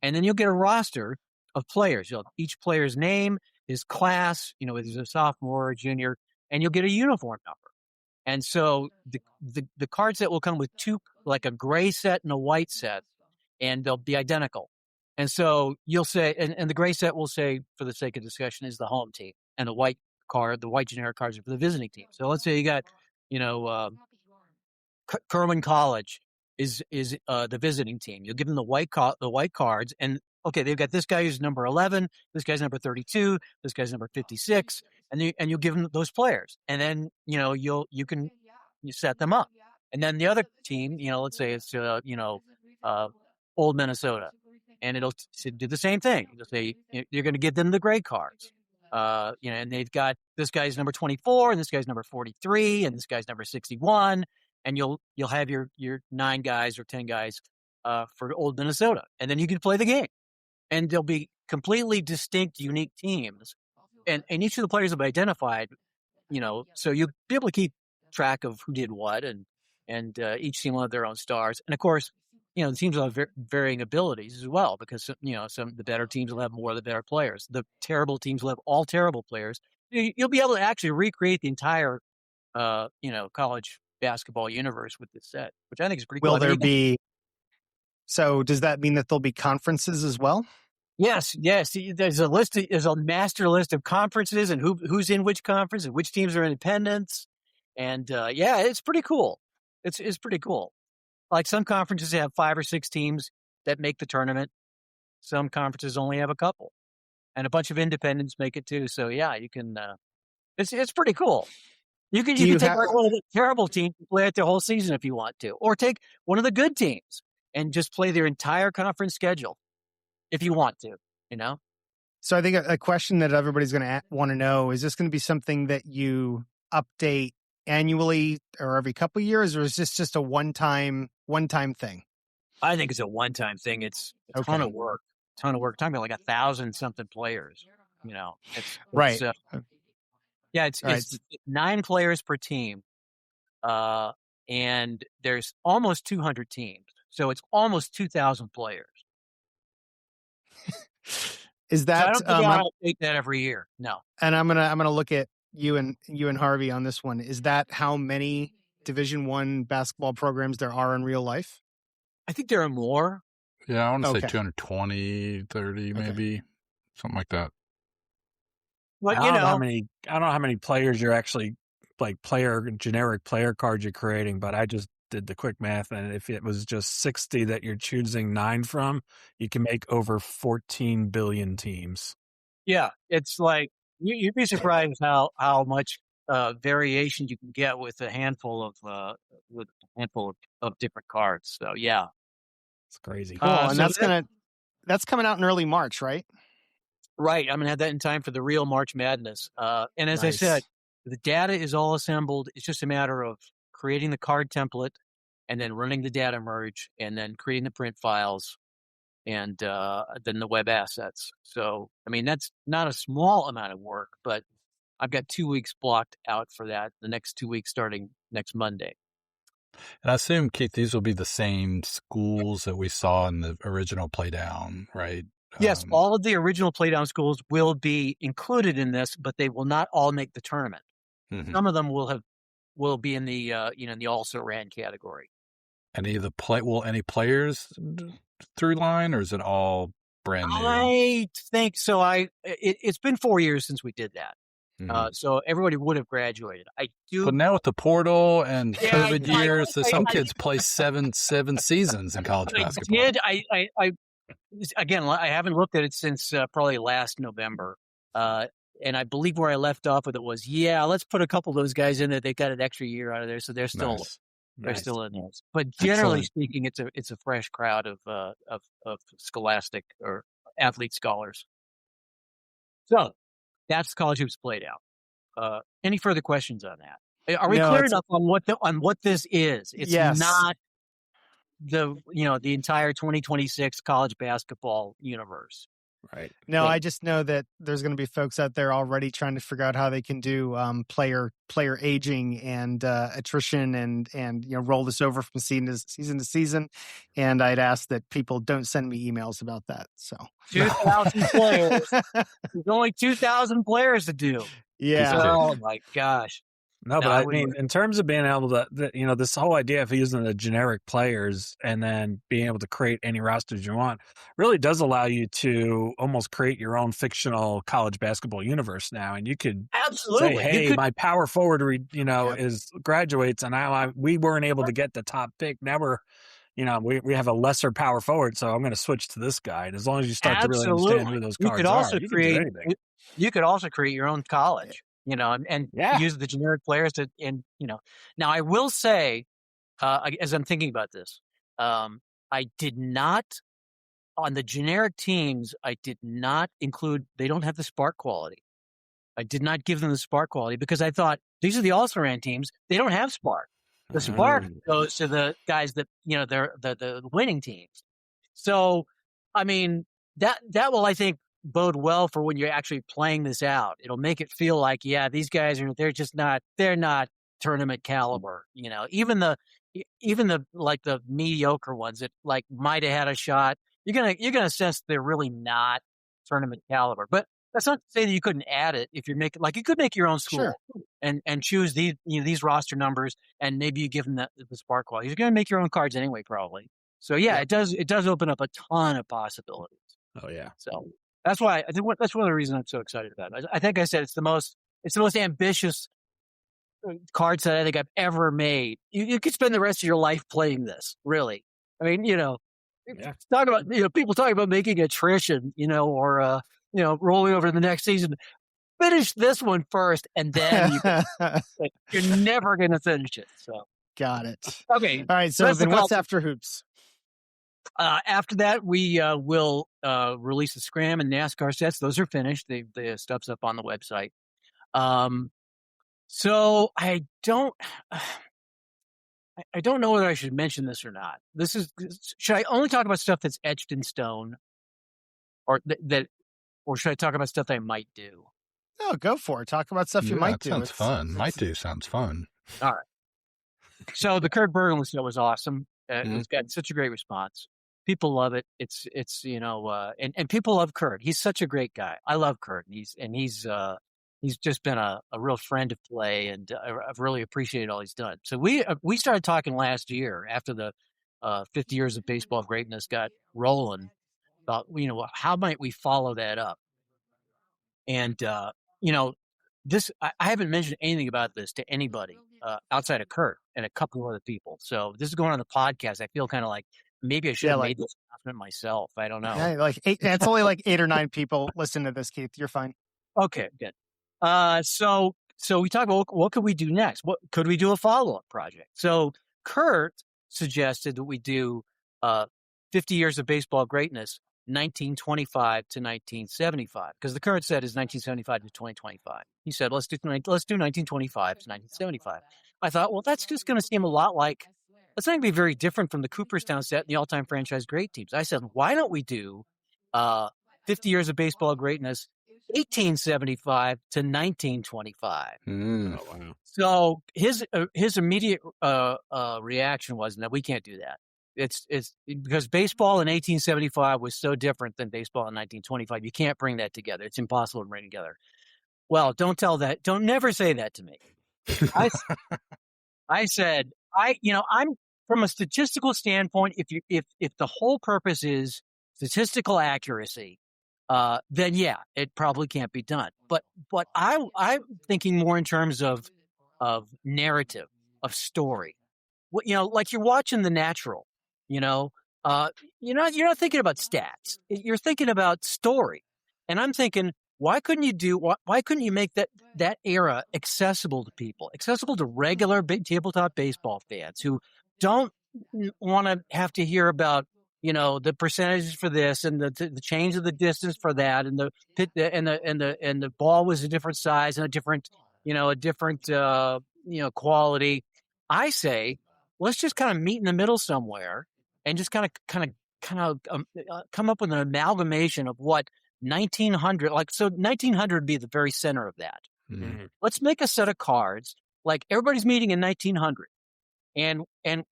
And then you'll get a roster of players. You'll have each player's name, his class. Whether he's a sophomore or junior, and you'll get a uniform number. And so the card set will come with 2, like a gray set and a white set, and they'll be identical. And so you'll say, and the gray set will say, for the sake of discussion, is the home team, and the white generic cards are for the visiting team. So let's say you got, Kerwin College is the visiting team. You'll give them the white cards, and okay, they've got this guy who's number 11, this guy's number 32, this guy's number 56, and you'll give them those players, and then you set them up, and then the other team, let's say it's Old Minnesota, and it'll do the same thing. It'll say you're going to give them the gray cards, and they've got this guy's number 24, and this guy's number 43, and this guy's number 61, and you'll have your 9 guys or 10 guys for Old Minnesota, and then you can play the game. And they'll be completely distinct, unique teams. And each of the players will be identified, so you'll be able to keep track of who did what, and each team will have their own stars. And of course, the teams will have varying abilities as well, because, the better teams will have more of the better players. The terrible teams will have all terrible players. You'll be able to actually recreate the entire, college basketball universe with this set, which I think is pretty Will cool. there be? So does that mean that there'll be conferences as well? Yes. There's a master list of conferences and who's in which conference and which teams are independents. And it's pretty cool. It's pretty cool. Like some conferences have 5 or 6 teams that make the tournament. Some conferences only have a couple, and a bunch of independents make it too. So yeah, you can. It's pretty cool. You can take like one of the terrible teams and play it the whole season if you want to, or take one of the good teams and just play their entire conference schedule if you want to. So I think a question that everybody's going to want to know is: this going to be something that you update annually or every couple of years, or is this just a one-time thing? I think it's a one-time thing. It's a ton of work. Talking about like 1,000-something players. It's right. It's 9 players per team, and there's almost 200 teams, so it's almost 2,000 players. Is that? So I don't think I'll take that every year. No. And I'm gonna look at you and Harvey on this one. Is that how many Division I basketball programs there are in real life? I think there are more. Yeah, I want to say 220, 30, maybe something like that. Well, I don't know how many players you're actually like generic player cards you're creating, but I just did the quick math, and if it was just 60 that you're choosing 9 from, you can make over 14 billion teams. Yeah, it's like you'd be surprised how much variation you can get with a handful of different cards. So yeah, it's crazy. Cool, and that's coming out in early March, right? Right, I'm gonna have that in time for the real March Madness. And as I said, the data is all assembled. It's just a matter of creating the card template and then running the data merge and then creating the print files and then the web assets. So, I mean, that's not a small amount of work, but I've got 2 weeks blocked out for that, the next 2 weeks starting next Monday. And I assume, Keith, these will be the same schools that we saw in the original Playdown, right? Yes, all of the original Playdown schools will be included in this, but they will not all make the tournament. Mm-hmm. Some of them will be in the in the also ran category. Will any players through line, or is it all brand new? I think so. It's been 4 years since we did that. Mm-hmm. So everybody would have graduated. But now with the portal and COVID years, some kids play seven seasons in college basketball. Again, I haven't looked at it since probably last November. And I believe where I left off with it was, let's put a couple of those guys in there. They got an extra year out of there, so they're still still in there. But generally speaking, it's a fresh crowd of scholastic or athlete scholars. So that's College Hoops Playdown. Any further questions on that? Are we clear enough on what this is? It's not the entire 2026 college basketball universe. Right. No, I just know that there's going to be folks out there already trying to figure out how they can do player aging and attrition and roll this over from season to season. And I'd ask that people don't send me emails about that. So 2,000 players. There's only 2,000 players to do. Yeah. Oh my gosh. No, but I mean, in terms of being able to, this whole idea of using the generic players and then being able to create any rosters you want really does allow you to almost create your own fictional college basketball universe now. And you could absolutely say, hey, my power forward, is graduates, and we weren't able to get the top pick. Now we're, we have a lesser power forward, so I'm going to switch to this guy. And as long as you start to really understand who those cards you could also create your own college. And use the generic players Now I will say, as I'm thinking about this, I did not, on the generic teams, I did not include, they don't have the spark quality. I did not give them the spark quality because I thought these are the also-ran teams. They don't have spark. The spark goes to the guys that, they're the winning teams. So, I mean, that will, I think, bode well for when you're actually playing this out. It'll make it feel like, these guys they're not tournament caliber. Even the like the mediocre ones that like might have had a shot, you're gonna sense they're really not tournament caliber. But That's not to say that you couldn't add it if you're making, like, you could make your own school Sure. and choose these roster numbers, and maybe you give them the spark quality. You're going to make your own cards anyway, probably. So yeah, Yep. it does open up a ton of possibilities. Oh yeah. So that's why I think that's one of the reasons I'm so excited about it. I think I said it's the most ambitious card set I think I've ever made. You could spend the rest of your life playing this, really. I mean, talk about, people talking about making attrition, or rolling over to the next season. Finish this one first, and then you're never going to finish it. So got it. Okay. All right. So then what's after hoops? After that, we will release the Scram and NASCAR sets. Those are finished. The stuff's up on the website. So I don't know whether I should mention this or not. Should I only talk about stuff that's etched in stone, or or should I talk about stuff that I might do? No, go for it. Talk about stuff you might do. Sounds fun. Might do sounds fun. All right. So the Kurt Berglund show was awesome. It's got such a great response. People love it. It's and people love Kurt. He's such a great guy. I love Kurt. He's just been a real friend of Play, and I've really appreciated all he's done. So we started talking last year after the 50 years of baseball greatness got rolling about, how might we follow that up? And, this, I haven't mentioned anything about this to anybody outside of Kurt and a couple of other people. So this is going on the podcast. I feel kind of like maybe I should have made this announcement myself. I don't know. Yeah, it's only like 8 or 9 people listen to this, Keith. You're fine. Okay, good. So we talked about what could we do next? What could we do a follow-up project? So Kurt suggested that we do 50 years of baseball greatness, 1925 to 1975, because the current set is 1975 to 2025. He said, let's do 1925 to 1975. I thought, well, that's just going to seem a lot like, that's not going to be very different from the Cooperstown set and the all-time franchise great teams. I said, why don't we do 50 years of baseball greatness, 1875 to 1925. Oh, wow. So his immediate reaction was, no, we can't do that. It's because baseball in 1875 was so different than baseball in 1925. You can't bring that together. It's impossible to bring together. Well, don't never say that to me. I said, I'm from a statistical standpoint, if the whole purpose is statistical accuracy, then yeah, it probably can't be done. But I'm thinking more in terms of narrative, of story. Like you're watching The Natural. You're not thinking about stats. You're thinking about story. And I'm thinking, why couldn't you make that era accessible to people, accessible to regular tabletop baseball fans who don't want to have to hear about the percentages for this and the change of the distance for that, and the pit and the ball was a different size and a different quality. I say, let's just kind of meet in the middle somewhere and just kind of come up with an amalgamation of what 1900, so 1900 would be the very center of that. Mm-hmm. Let's make a set of cards like everybody's meeting in 1900. And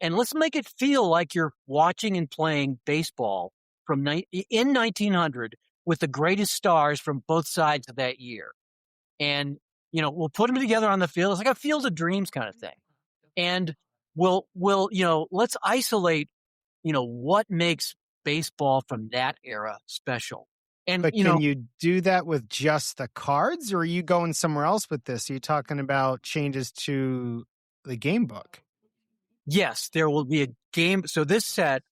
let's make it feel like you're watching and playing baseball in 1900 with the greatest stars from both sides of that year. And, we'll put them together on the field. It's like a Field of Dreams kind of thing. And we'll let's isolate, what makes baseball from that era special. And, but can you do that with just the cards, or are you going somewhere else with this? Are you talking about changes to the game book? Yes, there will be a game. So this set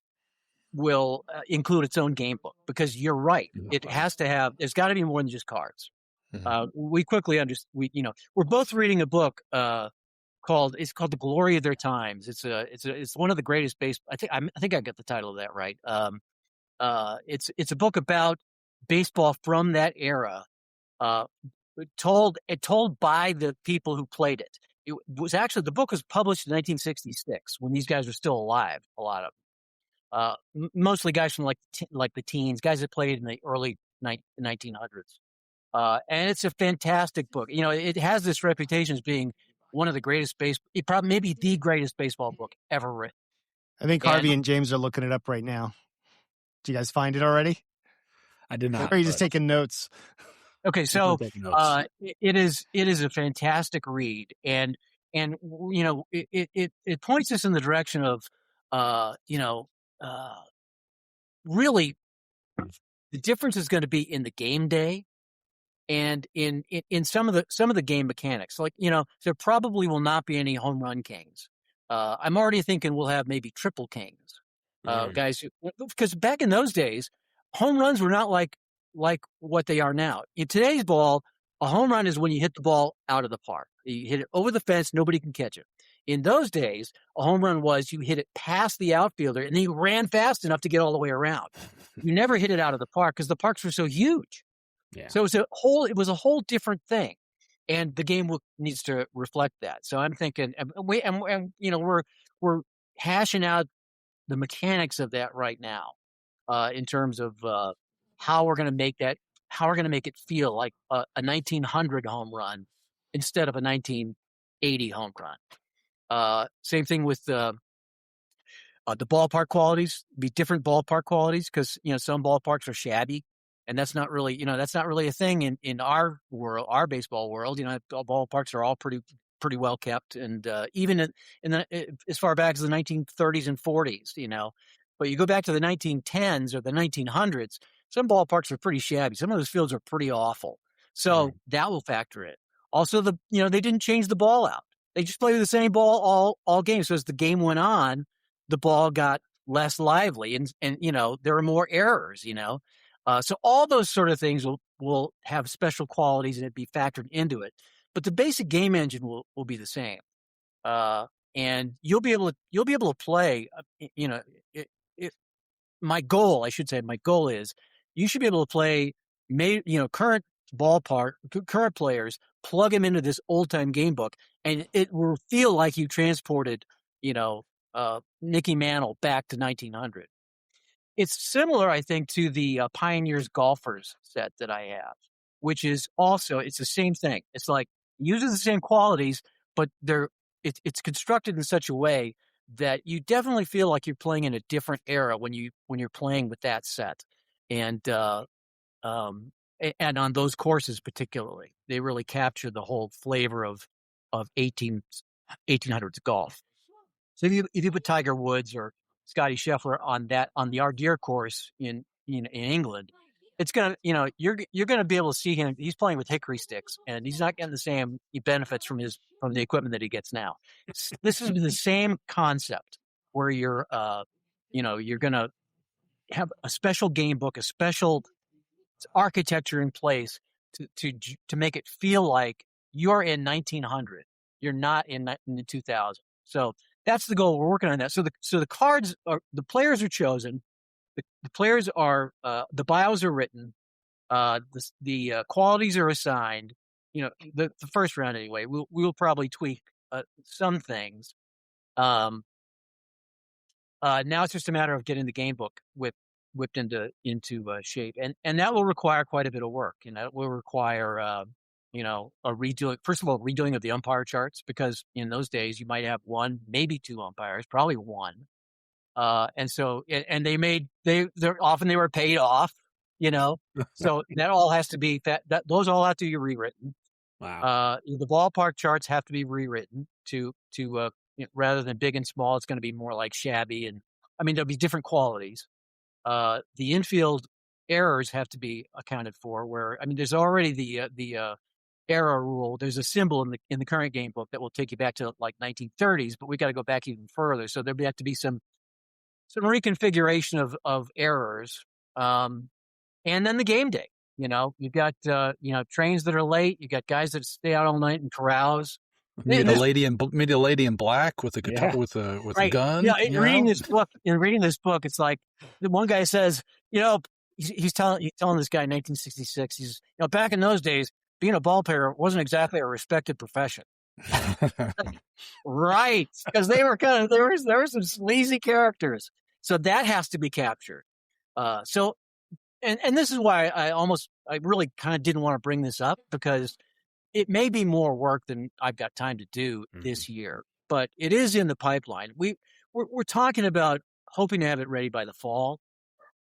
will include its own game book, because you're right. It has to have, there's got to be more than just cards. Mm-hmm. We quickly understand, we're both reading a book called The Glory of Their Times. It's one of the greatest I think I got the title of that right. It's a book about baseball from that era, told by the people who played it. It was actually, the book was published in 1966 when these guys were still alive. A lot of mostly guys from like the teens, guys that played in the early 1900s. And it's a fantastic book. It has this reputation as being one of the greatest probably maybe the greatest baseball book ever written. I think Harvey and James are looking it up right now. Did you guys find it already? I did not. Or are you just taking notes? Okay, so take notes. it is a fantastic read, and you know it points us in the direction of really the difference is going to be in the game day and in some of the game mechanics. Like, there probably will not be any home run kings. I'm already thinking we'll have maybe triple kings, guys, because back in those days, home runs were not like what they are now. In today's ball, a home run is when you hit the ball out of the park. You hit it over the fence, nobody can catch it. In those days, a home run was you hit it past the outfielder and then you ran fast enough to get all the way around. You never hit it out of the park because the parks were so huge. Yeah. So it was a whole different thing, and the game needs to reflect that. So I'm thinking, we're hashing out the mechanics of that right now, in terms of how we're going to make it feel like a 1900 home run instead of a 1980 home run. Same thing with the ballpark qualities. Be different ballpark qualities because some ballparks are shabby. And that's not really a thing in our world, our baseball world. Ballparks are all pretty well kept, and even as far back as the 1930s and 40s. But you go back to the 1910s or the 1900s, some ballparks are pretty shabby. Some of those fields are pretty awful. So that will factor in. Also, they didn't change the ball out. They just played with the same ball all game. So as the game went on, the ball got less lively, and there were more errors. So all those sort of things will have special qualities and it be factored into it. But the basic game engine will be the same, and you'll be able to play. My goal is you should be able to play. Current players, plug them into this old time game book, and it will feel like you transported Nicky Mantle back to 1900. It's similar, I think, to the Pioneers Golfers set that I have, which is also, it's the same thing. It's like, uses the same qualities, but it's constructed in such a way that you definitely feel like you're playing in a different era when you're playing with that set. And on those courses particularly, they really capture the whole flavor of 1800s golf. So if you put Tiger Woods or Scotty Scheffler on the Ardeer course in England, it's gonna, you're gonna be able to see him. He's playing with hickory sticks, and he's not getting the same benefits from the equipment that he gets now. This is the same concept where you're gonna have a special game book, a special architecture in place to make it feel like you're in 1900. You're not in 2000. So that's the goal. We're working on that. So the cards are, the players are chosen. The players are, the bios are written. The qualities are assigned. The first round anyway. We'll probably tweak some things. Now it's just a matter of getting the game book whipped into shape, and that will require quite a bit of work. It will require a redoing. First of all, redoing of the umpire charts, because in those days you might have one, maybe two umpires, probably one. And so, and they were paid off, so that all has to be, those all have to be rewritten. Wow. The ballpark charts have to be rewritten to rather than big and small, it's going to be more like shabby. And there'll be different qualities. The infield errors have to be accounted for, where, there's already the error rule. There's a symbol in the current game book that will take you back to like 1930s, but we got to go back even further. So there'll have to be some reconfiguration of errors. And then the game day, you've got, trains that are late. You got guys that stay out all night and carouse. Meet a lady in black with a guitar, with a gun. Yeah. Reading this book, it's like the one guy says, he's telling this guy in 1966, he's, back in those days, being a ball player wasn't exactly a respected profession. Right. Because there were some sleazy characters. So that has to be captured. And this is why I really kind of didn't want to bring this up, because it may be more work than I've got time to do this year, but it is in the pipeline. We're talking about hoping to have it ready by the fall.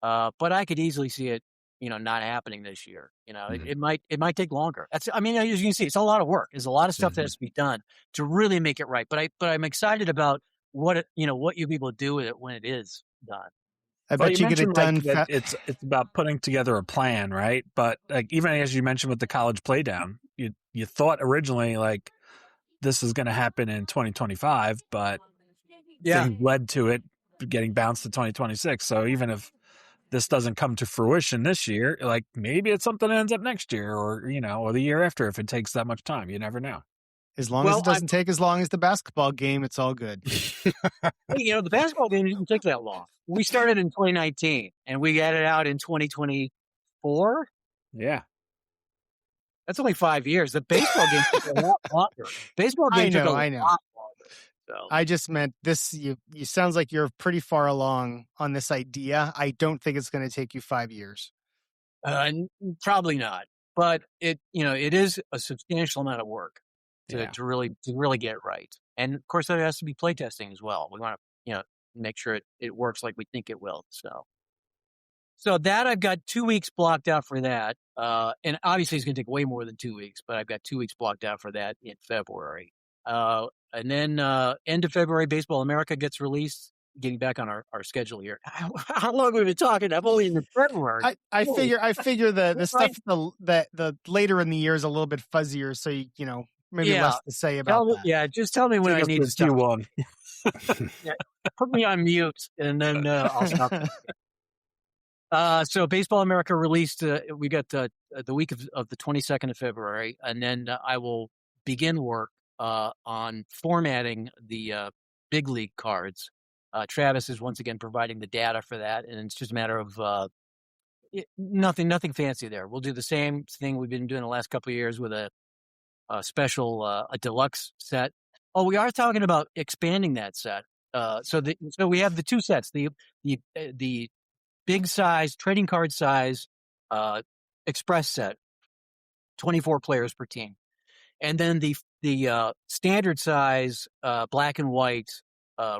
But I could easily see it not happening this year. Mhm. It might take longer. As you can see, it's a lot of work. There's a lot of stuff that has to be done to really make it right. But I'm excited about what you'll be able to do with it when it is done. I Well, bet you you get it mentioned done. that it's about putting together a plan, right? But like even as you mentioned with the college playdown, you thought originally like this is going to happen in 2025, but things led to it getting bounced to 2026. So even if this doesn't come to fruition this year, like maybe it's something that ends up next year or the year after if it takes that much time. You never know. As long as it doesn't take as long as the basketball game, it's all good. The basketball game didn't take that long. We started in 2019 and we got it out in 2024. Yeah. That's only 5 years. The baseball game took a lot longer. Baseball game took a lot longer. So. I just meant this. You sounds like you're pretty far along on this idea. I don't think it's going to take you 5 years. Probably not. But it is a substantial amount of work to really get it right. And of course, there has to be playtesting as well. We want to make sure it works like we think it will. So that I've got 2 weeks blocked out for that. And obviously it's going to take way more than 2 weeks, but I've got 2 weeks blocked out for that in February. And then end of February, Baseball America gets released. Getting back on our schedule here. How long have we been talking? I'm only in February. I figure the stuff the later in the year is a little bit fuzzier, so maybe less to say about that. Yeah, just tell me when I need to stop. Put me on mute, and then I'll stop. So Baseball America released. We got the week of the 22nd of February, and then I will begin work on formatting the big league cards. Travis is once again providing the data for that, and it's just a matter of nothing fancy there. We'll do the same thing we've been doing the last couple of years with a special a deluxe set. Oh, we are talking about expanding that set. So we have the two sets: the big size trading card size express set, 24 players per team, and then the standard size black and white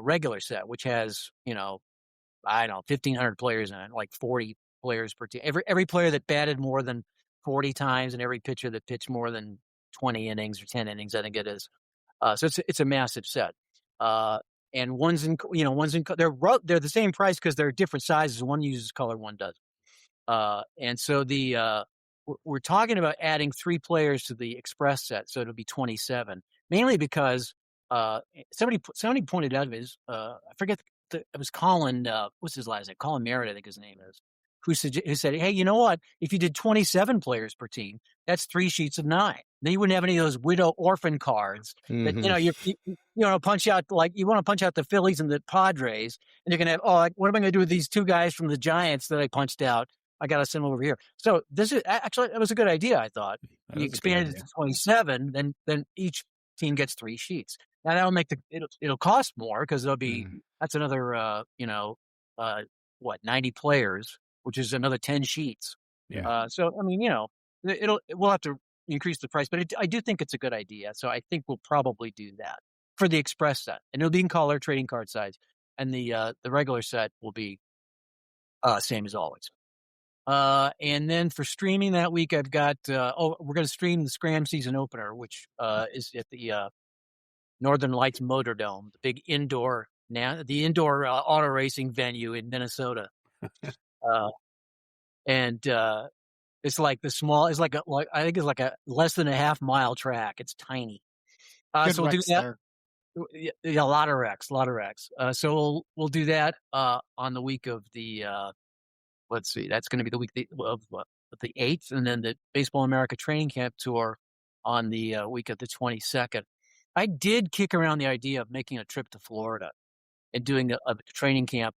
regular set, which has 1,500 players in it, like 40 players per team. Every player that batted more than 40 times, and every pitcher that pitched more than 20 innings or 10 innings, I think it is. So it's a massive set. And one's in they're the same price because they're different sizes. One uses color, one does. And so we're talking about adding 3 players to the express set, so it'll be 27. Mainly because somebody pointed out I forget it was Colin. What's his last name? Colin Merritt, I think his name is. Who said, hey, you know what? If you did 27 players per team, that's 3 sheets of 9. Then you wouldn't have any of those widow orphan cards that you punch out, like you want to punch out the Phillies and the Padres, and you're gonna have what am I gonna do with these 2 guys from the Giants that I punched out? I gotta send them over here. So this is actually that was a good idea. I thought you expanded it to 27, then each team gets 3 sheets. Now that'll make it'll cost more because there'll be that's another 90 players, which is another 10 sheets. Yeah. So we'll have to increase the price, but I do think it's a good idea. So I think we'll probably do that for the express set, and it'll be in color, trading card size, and the regular set will be same as always. And then for streaming that week, I've got we're going to stream the Scram season opener, which is at the Northern Lights Motor Dome, the big indoor auto racing venue in Minnesota. And it's like I think it's like a less than a half-mile track. It's tiny. So we'll do that. Yeah, a lot of wrecks. So we'll do that on the week of the let's see, that's going to be the week of the 8th, and then the Baseball America training camp tour on the week of the 22nd. I did kick around the idea of making a trip to Florida and doing a training camp,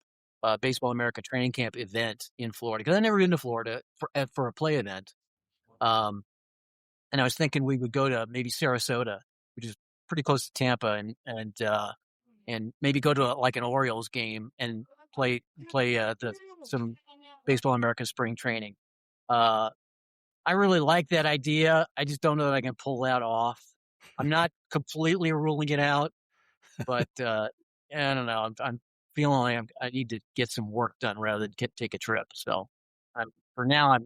Baseball America training camp event in Florida, because I've never been to Florida for a play event. And I was thinking we would go to maybe Sarasota, which is pretty close to Tampa, and maybe go to like an Orioles game and play some Baseball America spring training. I really like that idea. I just don't know that I can pull that off. I'm not completely ruling it out, but I don't know. I'm feeling like I need to get some work done rather than take a trip. So I'm for now,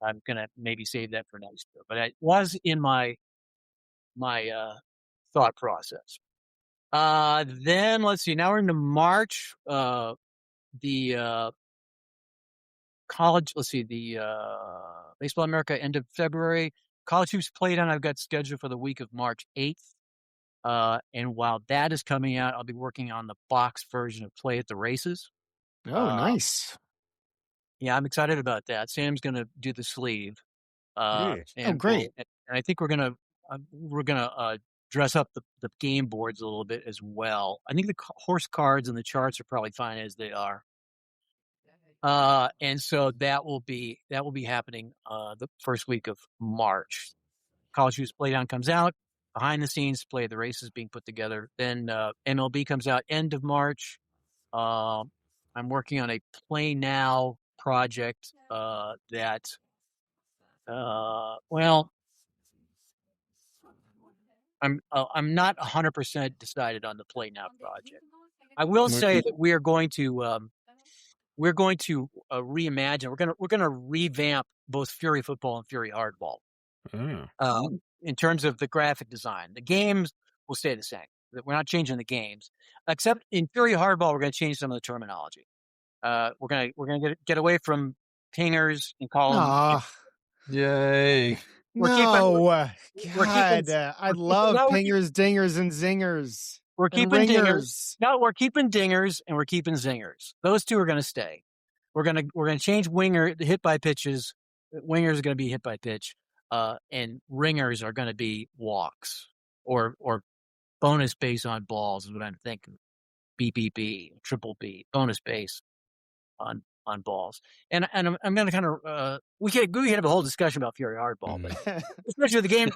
I'm gonna maybe save that for next year. But it was in my thought process. Then let's see. Now we're into March. The college. Let's see. The Baseball America end of February. College Hoops Playdown I've got scheduled for the week of March 8th. And while that is coming out, I'll be working on the box version of Play at the Races. Oh, nice. Yeah, I'm excited about that. Sam's going to do the sleeve. And great. And I think we're going to dress up the game boards a little bit as well. I think the horse cards and the charts are probably fine as they are. And so that will be happening the first week of March. College Hoops Playdown comes out. Behind the scenes, Play the Races being put together. Then MLB comes out end of March. I'm working on a Play Now project that, I'm not 100% decided on the Play Now project. I will say that we are going to reimagine. We're going to revamp both Fury Football and Fury Hardball. In terms of the graphic design. The games will stay the same. We're not changing the games, except in Fury Hardball, we're going to change some of the terminology. We're going to get away from pingers and columns. Yay! God, I love pingers, dingers, and zingers. We're keeping dingers. No, we're keeping dingers and we're keeping zingers. Those two are going to stay. We're going to change the hit by pitches. Wingers are going to be hit by pitch. And ringers are going to be walks or bonus base on balls is what I'm thinking. BBB, triple B, bonus base on balls. And I'm going to kind of we could have a whole discussion about Fury Hardball, but especially the game.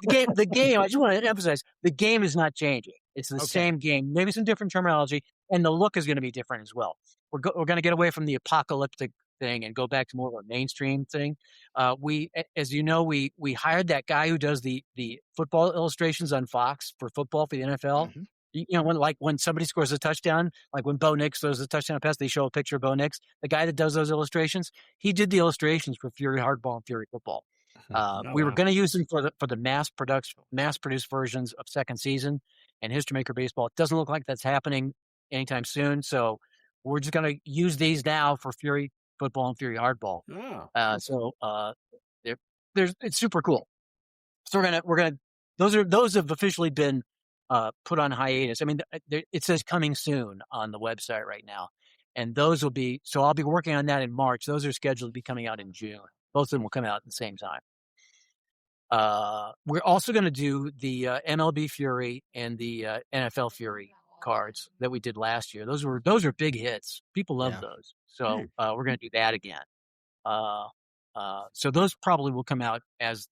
I just want to emphasize the game is not changing. It's the same game, maybe some different terminology, and the look is going to be different as well. We're going to get away from the apocalyptic thing and go back to more of a mainstream thing. We, as you know, we hired that guy who does the football illustrations on Fox for football for the NFL. Mm-hmm. You know, when somebody scores a touchdown, like when Bo Nix throws a touchdown pass, they show a picture of Bo Nix. The guy that does those illustrations, he did the illustrations for Fury Hardball and Fury Football. We were going to use them for the mass-produced versions of second season and HistoryMaker Baseball. It doesn't look like that's happening anytime soon, so we're just going to use these now for Fury Football and Fury Hardball. It's super cool. So we're gonna those have officially been put on hiatus. I mean, it says coming soon on the website right now, and those will be. So I'll be working on that in March. Those are scheduled to be coming out in June. Both of them will come out at the same time. We're also going to do the MLB Fury and the NFL Fury cards that we did last year. Those are big hits. People love those. So we're going to do that again. So those probably will come out as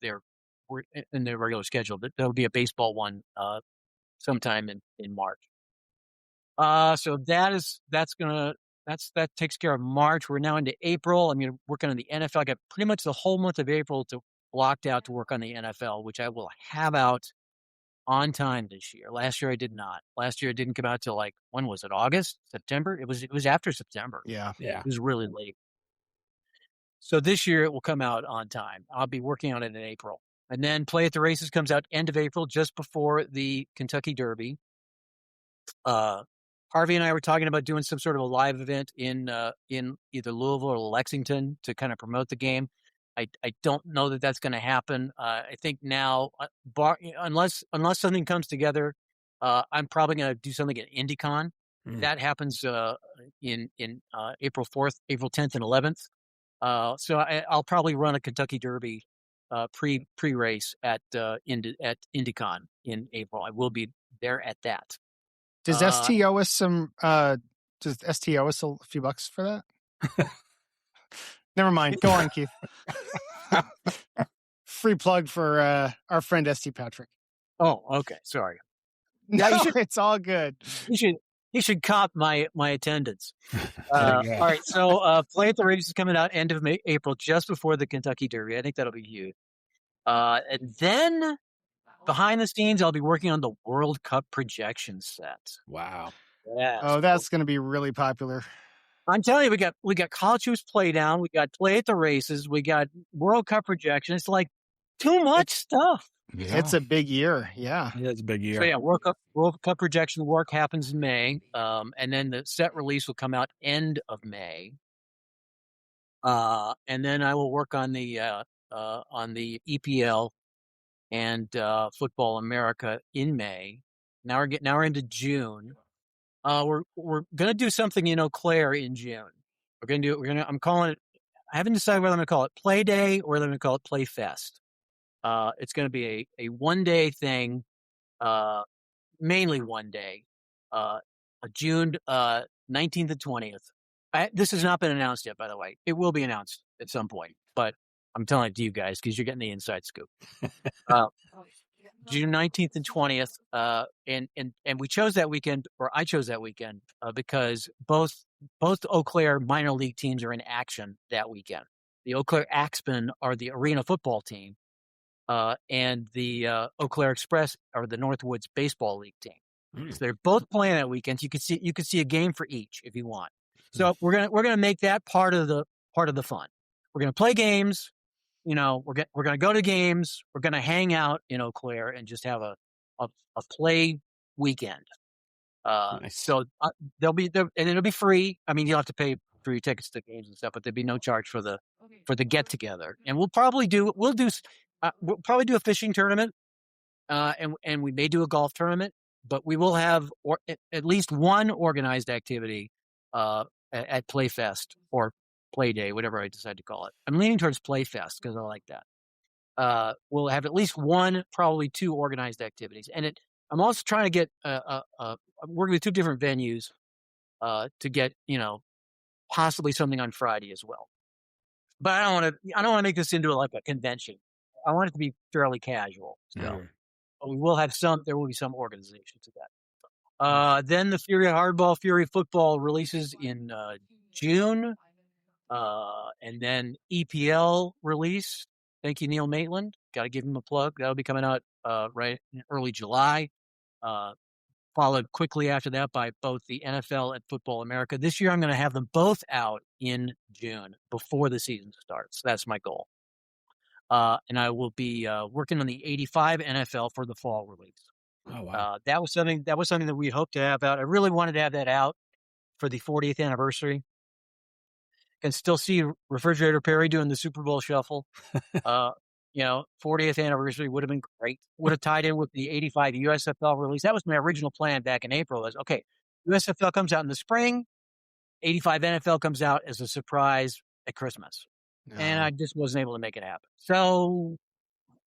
we're in their regular schedule. There'll be a baseball one sometime in March. So that takes care of March. We're now into April. I'm working on the NFL. I got pretty much the whole month of April blocked out to work on the NFL, which I will have out on time this year. Last year I did not. Last year it didn't come out till when was it? August? September? It was after September. Yeah. It was really late. So this year it will come out on time. I'll be working on it in April. And then Play at the Races comes out end of April, just before the Kentucky Derby. Harvey and I were talking about doing some sort of a live event in either Louisville or Lexington to kind of promote the game. I don't know that that's going to happen. I think now, unless something comes together, I'm probably going to do something at IndyCon. That happens in April 4th, April 10th, and 11th. So I'll probably run a Kentucky Derby pre-race at IndyCon in April. I will be there at that. Does ST owe us Does ST owe us a few bucks for that? Never mind. Go on, Keith. Free plug for our friend ST Patrick. Oh, okay. Sorry. No, it's all good. You should cop my attendance. All right. So Play at the Races is coming out end of April, just before the Kentucky Derby. I think that'll be huge. And then behind the scenes, I'll be working on the World Cup projection set. Wow. Yeah. Oh, that's going to be really popular. I'm telling you, we got college hoops play down, we got play at the races, we got World Cup projection. It's like too much stuff. Yeah. It's a big year. Yeah. Yeah, it's a big year. So yeah, World Cup projection work happens in May, and then the set release will come out end of May. And then I will work on the EPL and Football America in May. Now we're into June. We're gonna do something in Eau Claire in June. I'm calling it. I haven't decided whether I'm gonna call it Play Day or whether I'm gonna call it Play Fest. It's gonna be a 1 day thing, mainly 1 day, June 19th and 20th. This has not been announced yet, by the way. It will be announced at some point, but I'm telling it to you guys because you're getting the inside scoop. June 19th and 20th, and we chose that weekend, or I chose that weekend, because both Eau Claire minor league teams are in action that weekend. The Eau Claire Axemen are the arena football team, and the Eau Claire Express are the Northwoods baseball league team. So they're both playing that weekend. You could see a game for each if you want. So we're gonna make that part of the fun. We're gonna play games. You know, we're gonna go to games. We're gonna hang out in Eau Claire and just have a play weekend. Nice. So they'll be there, and it'll be free. I mean, you'll have to pay for your tickets to games and stuff, but there'll be no charge for the get together. And we'll probably do a fishing tournament, and we may do a golf tournament, but we will have at least one organized activity at Playfest or Play Day, whatever I decide to call it. I'm leaning towards Playfest because I like that. We'll have at least one, probably two organized activities. And I'm also trying to get I'm working with two different venues to get, possibly something on Friday as well. But I don't want to make this into like a convention. I want it to be fairly casual. So but there will be some organization to that. Then the Fury Hardball, Fury Football releases in June. And then EPL release. Thank you, Neil Maitland. Got to give him a plug. That'll be coming out right in early July. Followed quickly after that by both the NFL and Football America. This year, I'm going to have them both out in June before the season starts. That's my goal. And I will be working on the 85 NFL for the fall release. Oh wow! That was something that we hoped to have out. I really wanted to have that out for the 40th anniversary. Can still see Refrigerator Perry doing the Super Bowl shuffle. 40th anniversary would have been great. Would have tied in with the 85 USFL release. That was my original plan back in April. Was okay, USFL comes out in the spring, 85 NFL comes out as a surprise at Christmas. No. And I just wasn't able to make it happen. So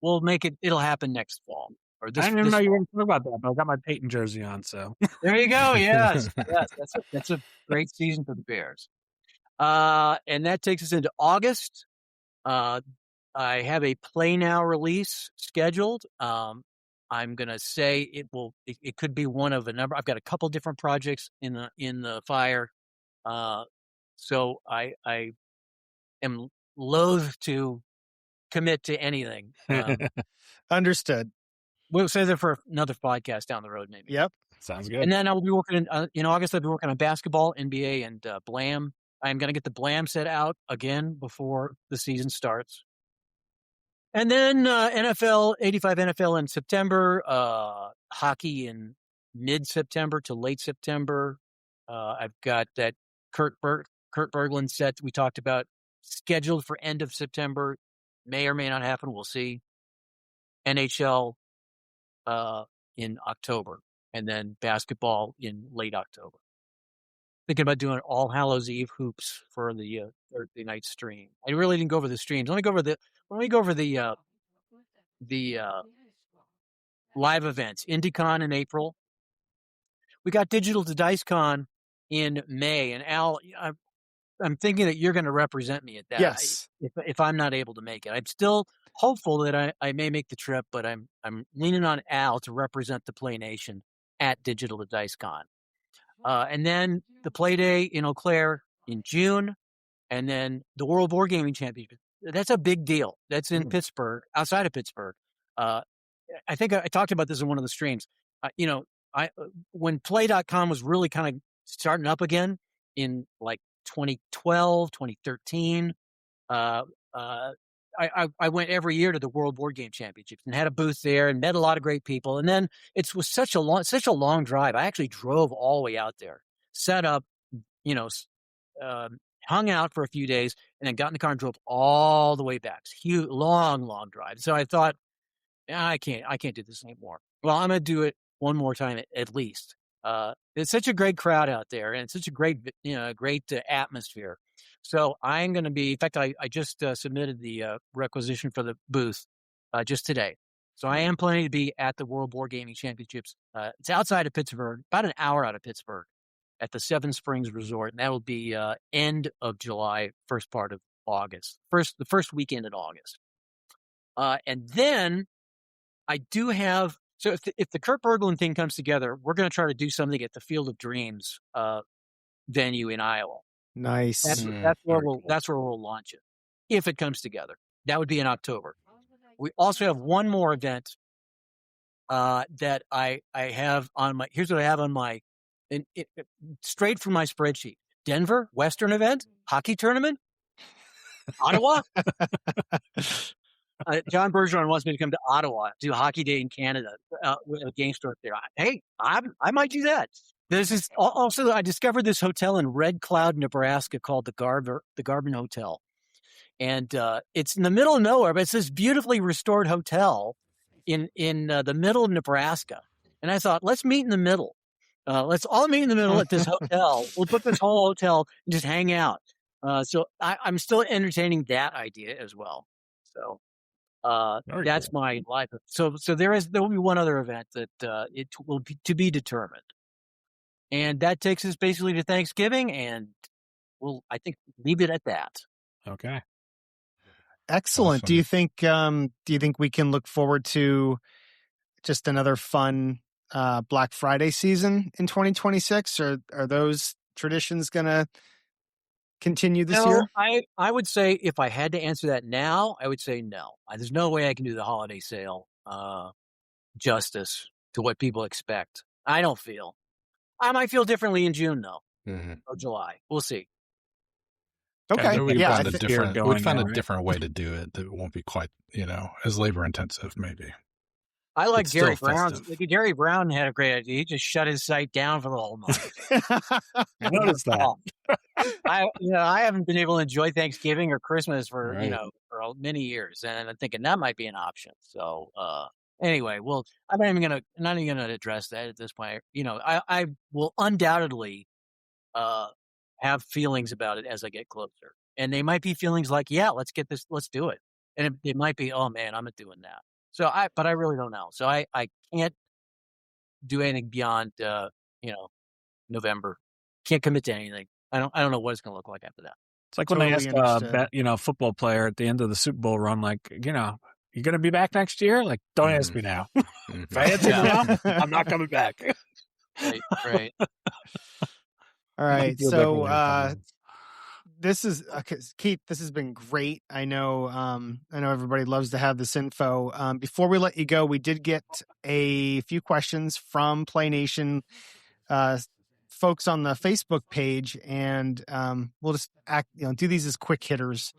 we'll make it. It'll happen next fall. I didn't know you were going to talk about that, but I got my Peyton jersey on. So there you go. Yes, that's a great season for the Bears. And that takes us into August. I have a Play Now release scheduled. I'm going to say it could be one of a number. I've got a couple different projects in the fire. So I am loath to commit to anything. Understood. We'll say that for another podcast down the road, maybe. Yep. Sounds good. And then I'll be working in August. I'll be working on basketball, NBA, and BLAM. I'm going to get the BLAM set out again before the season starts. And then NFL, 85 NFL in September, hockey in mid-September to late September. I've got that Kurt Berglund set we talked about scheduled for end of September. May or may not happen. We'll see. NHL in October, and then basketball in late October. Thinking about doing All Hallows Eve hoops for the Thursday night stream. I really didn't go over the streams. Let me go over the live events. IndyCon in April. We got Digital to DiceCon in May, and Al, I'm thinking that you're going to represent me at that. Yes. If I'm not able to make it, I'm still hopeful that I may make the trip, but I'm leaning on Al to represent the Playnation at Digital to DiceCon. And then the Play Day in Eau Claire in June, and then the World Board Gaming Championship. That's a big deal. That's in Pittsburgh, outside of Pittsburgh. I think I talked about this in one of the streams. When Play.com was really kind of starting up again in like 2012, 2013. I went every year to the World Board Game Championships and had a booth there and met a lot of great people. And then it was such a long drive. I actually drove all the way out there, set up, hung out for a few days, and then got in the car and drove all the way back. It's a huge, long drive. So I thought, I can't do this anymore. Well, I'm going to do it one more time at least. It's such a great crowd out there, and it's such a great atmosphere. So I'm going to be. In fact, I just submitted the requisition for the booth just today. So I am planning to be at the World Board Gaming Championships. It's outside of Pittsburgh, about an hour out of Pittsburgh, at the Seven Springs Resort, and that will be end of July, first part of August, the first weekend in August. And then I do have. So if the Kurt Berglund thing comes together, we're going to try to do something at the Field of Dreams venue in Iowa. Nice. That's where we'll launch it if it comes together. That would be in October. We also have one more event that I have on my. Here's what I have on my, straight from my spreadsheet: Denver Western event, hockey tournament, Ottawa. John Bergeron wants me to come to Ottawa, do Hockey Day in Canada, with a game store there. Hey, I might do that. This is also, I discovered this hotel in Red Cloud, Nebraska, called the Garvin Hotel. And it's in the middle of nowhere, but it's this beautifully restored hotel in the middle of Nebraska. And I thought, let's meet in the middle. Let's all meet in the middle at this hotel. We'll put this whole hotel and just hang out. So I'm still entertaining that idea as well. So that's cool. My life. So there will be one other event that it will be to be determined. And that takes us basically to Thanksgiving, and we'll, I think, leave it at that. Okay. Excellent. Awesome. Do you think we can look forward to just another fun Black Friday season in 2026, or are those traditions going to continue this year? I would say, if I had to answer that now, I would say no. There's no way I can do the holiday sale justice to what people expect. I don't feel. I might feel differently in June, though, or July. We'll see. Okay. We'd find a different way to do it that won't be quite, as labor intensive, maybe. I like Gary Brown. Gary Brown had a great idea. He just shut his site down for the whole month. I noticed that. I haven't been able to enjoy Thanksgiving or Christmas for many years, and I'm thinking that might be an option. So anyway, well, I'm not even gonna address that at this point. I will undoubtedly have feelings about it as I get closer, and they might be feelings like, yeah, let's do it, and it might be, oh man, I'm not doing that. So but I really don't know. So I can't do anything beyond November. Can't commit to anything. I don't know what it's going to look like after that. It's like when they ask a football player at the end of the Super Bowl run, like, you're going to be back next year? Like, don't ask me now. If I answer now, I'm not coming back. Right. All right. So this is Keith. This has been great. I know everybody loves to have this info. Before we let you go, we did get a few questions from Playnation folks on the Facebook page, and we'll just do these as quick hitters.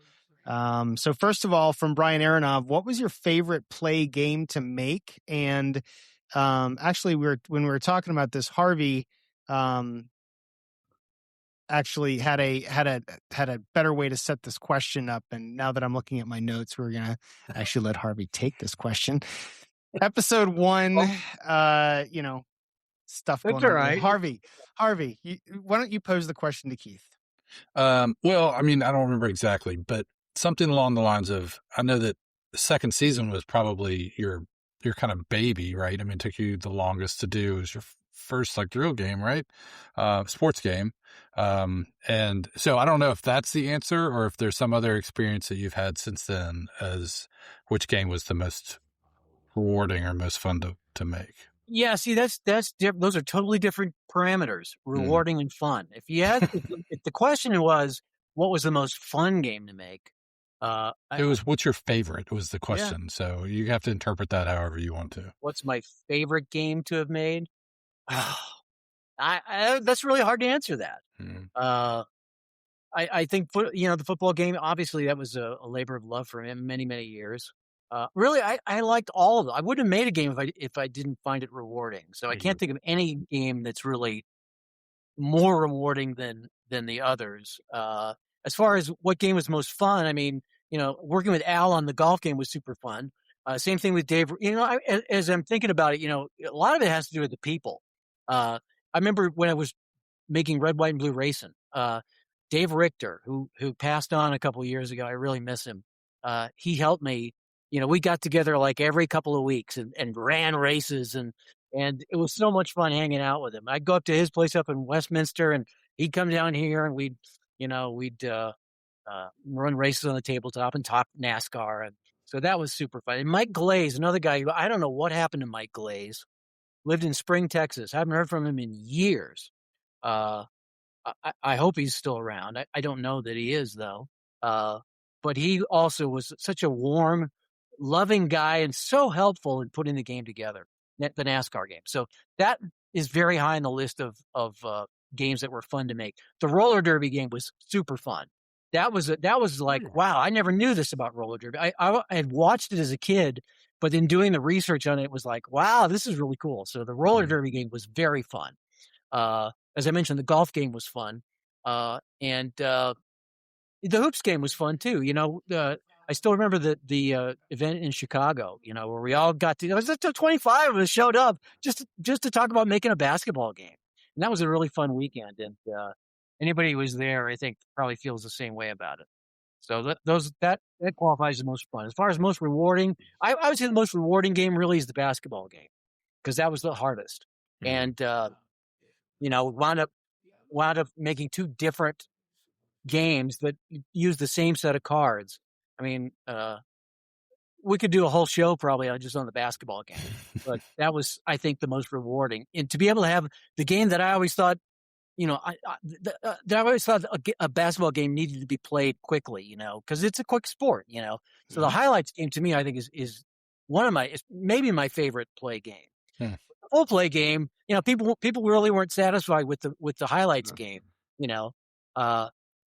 So first of all, from Brian Aronov, what was your favorite play game to make? And actually, when we were talking about this, Harvey actually had a better way to set this question up. And now that I'm looking at my notes, we're going to actually let Harvey take this question. Episode 1, stuff going on. That's all right. Harvey, why don't you pose the question to Keith? Well, I mean, I don't remember exactly, but something along the lines of, I know that the second season was probably your kind of baby, right? I mean, it took you the longest to do. It was your first real game, right? Sports game. And so I don't know if that's the answer or if there's some other experience that you've had since then as which game was the most rewarding or most fun to make. Yeah, see, that's those are totally different parameters, rewarding and fun. If the question was, what was the most fun game to make? It was, what's your favorite was the question. Yeah. So you have to interpret that however you want to. What's my favorite game to have made? That's really hard to answer that. I think the football game, obviously that was a labor of love for him many, many years. Really, I liked all of them. I wouldn't have made a game if I didn't find it rewarding. So I can't think of any game that's really more rewarding than the others. As far as what game was most fun, I mean, working with Al on the golf game was super fun. Same thing with Dave. As I'm thinking about it, a lot of it has to do with the people. I remember when I was making Red, White, and Blue Racing, Dave Richter, who passed on a couple of years ago, I really miss him. He helped me. We got together like every couple of weeks and ran races, and it was so much fun hanging out with him. I'd go up to his place up in Westminster, and he'd come down here, and we'd run races on the tabletop and talk NASCAR, and so that was super fun. And Mike Glaze, another guy who I don't know what happened to Mike Glaze, lived in Spring, Texas. I haven't heard from him in years. I hope he's still around. I don't know that he is, though. But he also was such a warm, loving guy and so helpful in putting the game together, the NASCAR game. So that is very high on the list of games that were fun to make. The roller derby game was super fun. That was like, wow, I never knew this about roller derby. I had watched it as a kid, but in doing the research on it, was like, wow, this is really cool. So the roller derby game was very fun. As I mentioned, the golf game was fun. And the hoops game was fun too. I still remember the event in Chicago, where we all got to, it was just 25 of us showed up just to talk about making a basketball game. And that was a really fun weekend. And anybody who was there, I think, probably feels the same way about it. So that qualifies as most fun. As far as most rewarding, I would say the most rewarding game really is the basketball game, because that was the hardest. And, wound up making two different games that use the same set of cards. I mean, we could do a whole show probably just on the basketball game, but that was, I think, the most rewarding. And to be able to have the game that I always thought, a basketball game needed to be played quickly, because it's a quick sport, So the highlights game to me, I think, is maybe my favorite play game. Full play game, people really weren't satisfied with the highlights game,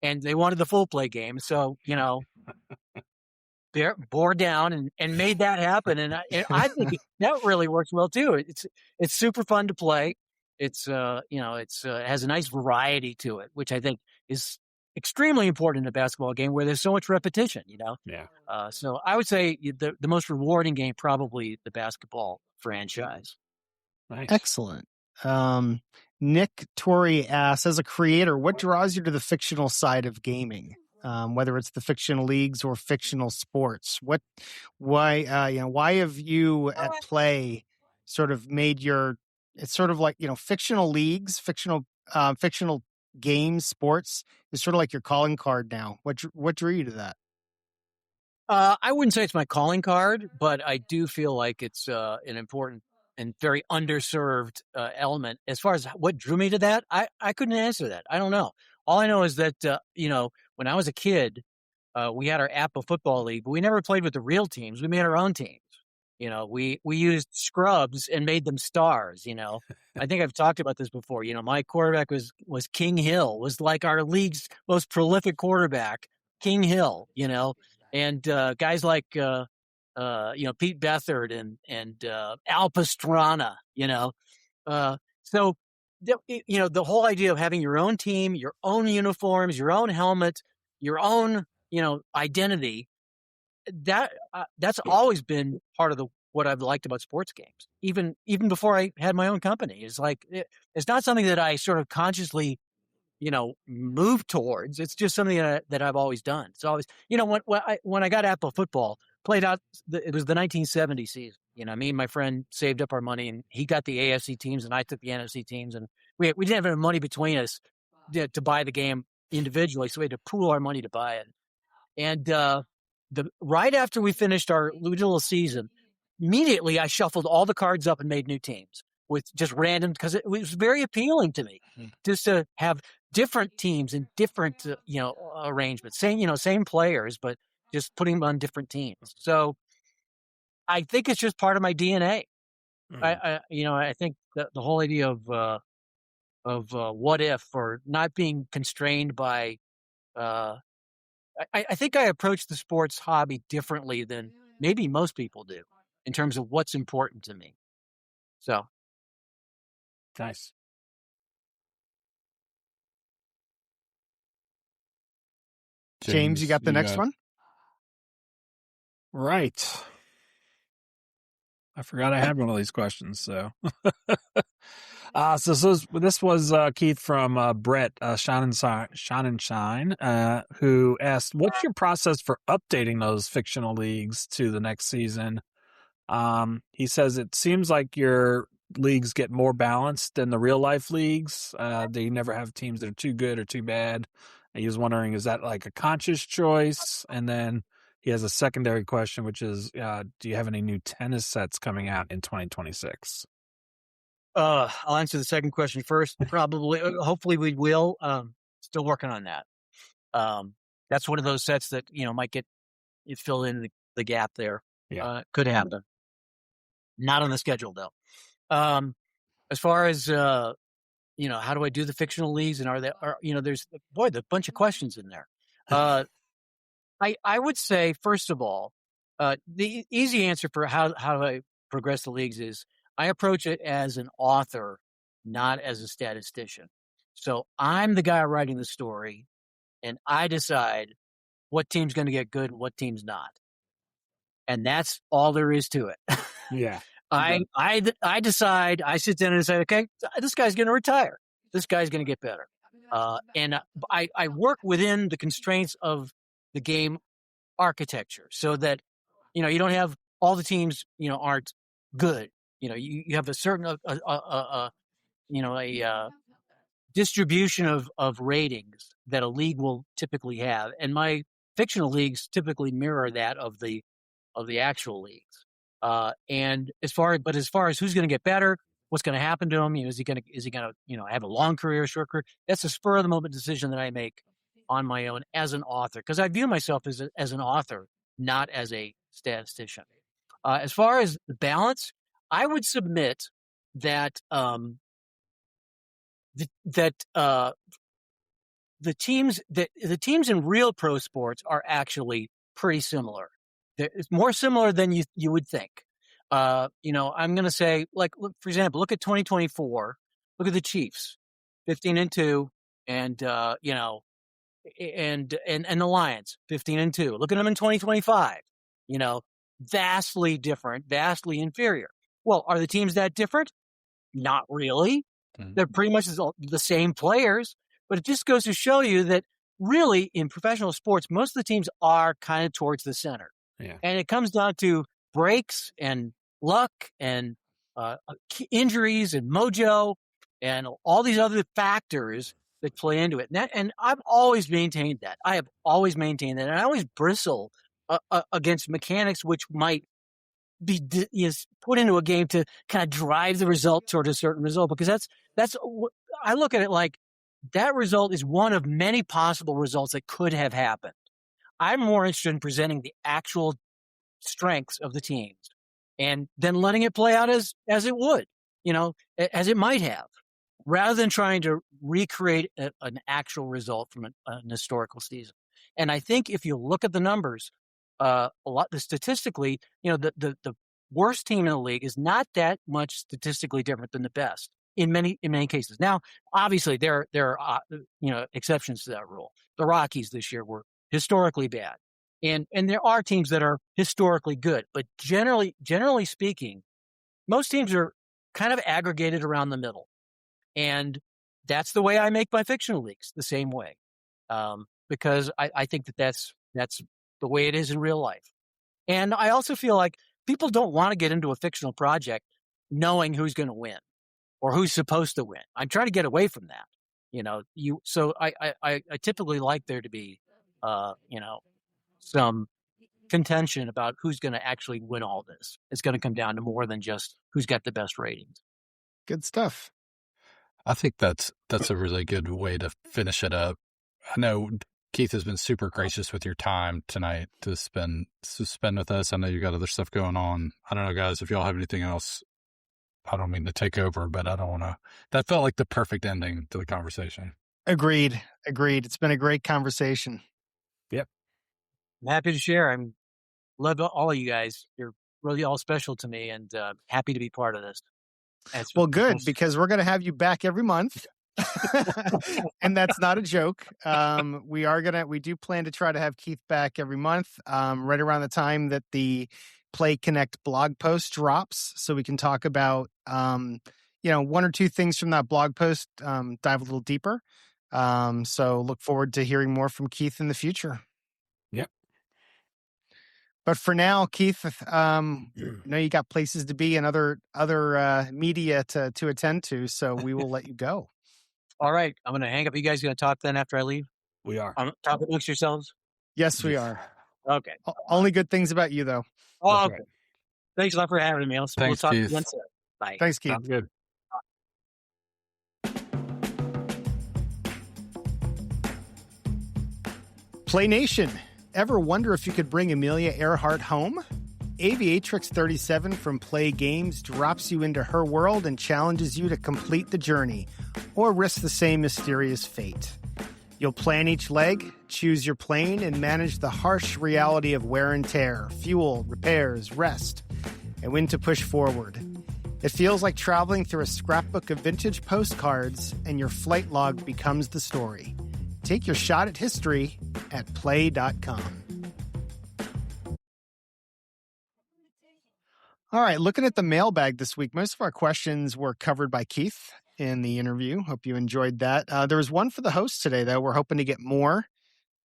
and they wanted the full play game. So, bore down and made that happen. And I think that really works well too. It's super fun to play. It's, it has a nice variety to it, which I think is extremely important in a basketball game where there's so much repetition, Yeah. So I would say the most rewarding game, probably the basketball franchise. Nice. Excellent. Nick Torrey asks, as a creator, what draws you to the fictional side of gaming? Whether it's the fictional leagues or fictional sports, why have you at PLAAY sort of made it's sort of like, fictional leagues, fictional games, sports is sort of like your calling card now. What drew you to that? I wouldn't say it's my calling card, but I do feel like it's an important and very underserved element. As far as what drew me to that, I couldn't answer that. I don't know. All I know is that, when I was a kid, we had our Apple Football League, but we never played with the real teams. We made our own teams. We used scrubs and made them stars, I think I've talked about this before. My quarterback was King Hill, was like our league's most prolific quarterback, King Hill, and guys like, Pete Beathard and Al Pastrana, so, the whole idea of having your own team, your own uniforms, your own helmet, your own, identity, that's always been part of what I've liked about sports games. Even before I had my own company, it's like, it's not something that I sort of consciously, move towards. It's just something that I've always done. It's always, when I got Apple Football, played out, it was the 1970 season. Me and my friend saved up our money, and he got the AFC teams, and I took the NFC teams, and we didn't have enough money between us to buy the game individually, so we had to pool our money to buy it. And right after we finished our little season, immediately I shuffled all the cards up and made new teams with just random, because it was very appealing to me just to have different teams and different arrangements, same players, but just putting them on different teams. So I think it's just part of my DNA. I think the whole idea of what if, or not being constrained by I think I approach the sports hobby differently than maybe most people do in terms of what's important to me. So nice. James, you got the next one? Right. I forgot I had one of these questions. So, this was Keith from Brett Shine, who asked, "What's your process for updating those fictional leagues to the next season?" He says it seems like your leagues get more balanced than the real life leagues. They never have teams that are too good or too bad. And he was wondering, is that like a conscious choice? And then he has a secondary question, which is, do you have any new tennis sets coming out in 2026? I'll answer the second question first. Probably, hopefully we will. Still working on that. That's one of those sets that, might get you fill in the gap there. Yeah. Could happen. Not on the schedule though. As far as, how do I do the fictional leagues, and there's a bunch of questions in there. I would say, first of all, the easy answer for how I progress the leagues is I approach it as an author, not as a statistician. So I'm the guy writing the story, and I decide what team's going to get good and what team's not. And that's all there is to it. Yeah. I decide, I sit down and say, okay, this guy's going to retire. This guy's going to get better. And I work within the constraints of the game architecture so that, you don't have all the teams, aren't good. You have a certain, a distribution of ratings that a league will typically have. And my fictional leagues typically mirror that of the actual leagues. And as far as who's going to get better, what's going to happen to him, is he going to, have a long career, short career? That's a spur of the moment decision that I make on my own as an author, because I view myself as an author, not as a statistician. As far as the balance, I would submit that the teams in real pro sports are actually pretty similar. It's more similar than you would think. I'm going to say, look, for example, look at 2024. Look at the Chiefs, 15-2, and and the Lions, 15-2. Look at them in 2025. Vastly different, vastly inferior. Well, are the teams that different? Not really. Mm-hmm. They're pretty much the same players, but it just goes to show you that really in professional sports, most of the teams are kind of towards the center. Yeah. And it comes down to breaks and luck and injuries and mojo and all these other factors that play into it. And I've always maintained that. I have always maintained that. And I always bristle against mechanics which might be put into a game to kind of drive the result toward a certain result, because that's I look at it like that result is one of many possible results that could have happened. I'm more interested in presenting the actual strengths of the teams and then letting it play out as it would, as it might have, rather than trying to recreate an actual result from an historical season. And I think if you look at the numbers, statistically, the worst team in the league is not that much statistically different than the best in many cases. Now, obviously, there are exceptions to that rule. The Rockies this year were historically bad, and there are teams that are historically good. But generally speaking, most teams are kind of aggregated around the middle, and that's the way I make my fictional leagues, the same way, because I think that's the way it is in real life. And I also feel like people don't want to get into a fictional project knowing who's going to win or who's supposed to win. I'm trying to get away from that. So I typically like there to be, some contention about who's going to actually win all this. It's going to come down to more than just who's got the best ratings. Good stuff. I think that's a really good way to finish it up. I know Keith has been super gracious with your time tonight to spend with us. I know you got other stuff going on. I don't know, guys, if y'all have anything else. I don't mean to take over, but I don't want to. That felt like the perfect ending to the conversation. Agreed. It's been a great conversation. Yep. I'm happy to share. I'm love all of you guys. You're really all special to me, and happy to be part of this. Well, good, because we're going to have you back every month. And that's not a joke. We do plan to try to have Keith back every month, right around the time that the Play Connect blog post drops, so we can talk about one or two things from that blog post, dive a little deeper. So look forward to hearing more from Keith in the future. Yep. But for now, Keith, I know you got places to be and other media to attend to, so we will let you go. All right. I'm going to hang up. You guys going to talk then after I leave? We are. Talk amongst yourselves? Yes, we are. Okay. Only good things about you, though. Oh, okay. Right. Thanks a lot for having me. We'll talk Keith. again soon. Bye. Thanks, Keith. Sounds good. Playnation. Ever wonder if you could bring Amelia Earhart home? Aviatrix 37 from Play Games drops you into her world and challenges you to complete the journey, or risk the same mysterious fate. You'll plan each leg, choose your plane, and manage the harsh reality of wear and tear, fuel, repairs, rest, and when to push forward. It feels like traveling through a scrapbook of vintage postcards, and your flight log becomes the story. Take your shot at history at play.com. All right, looking at the mailbag this week, most of our questions were covered by Keith in the interview. Hope you enjoyed that. There was one for the host today, though. We're hoping to get more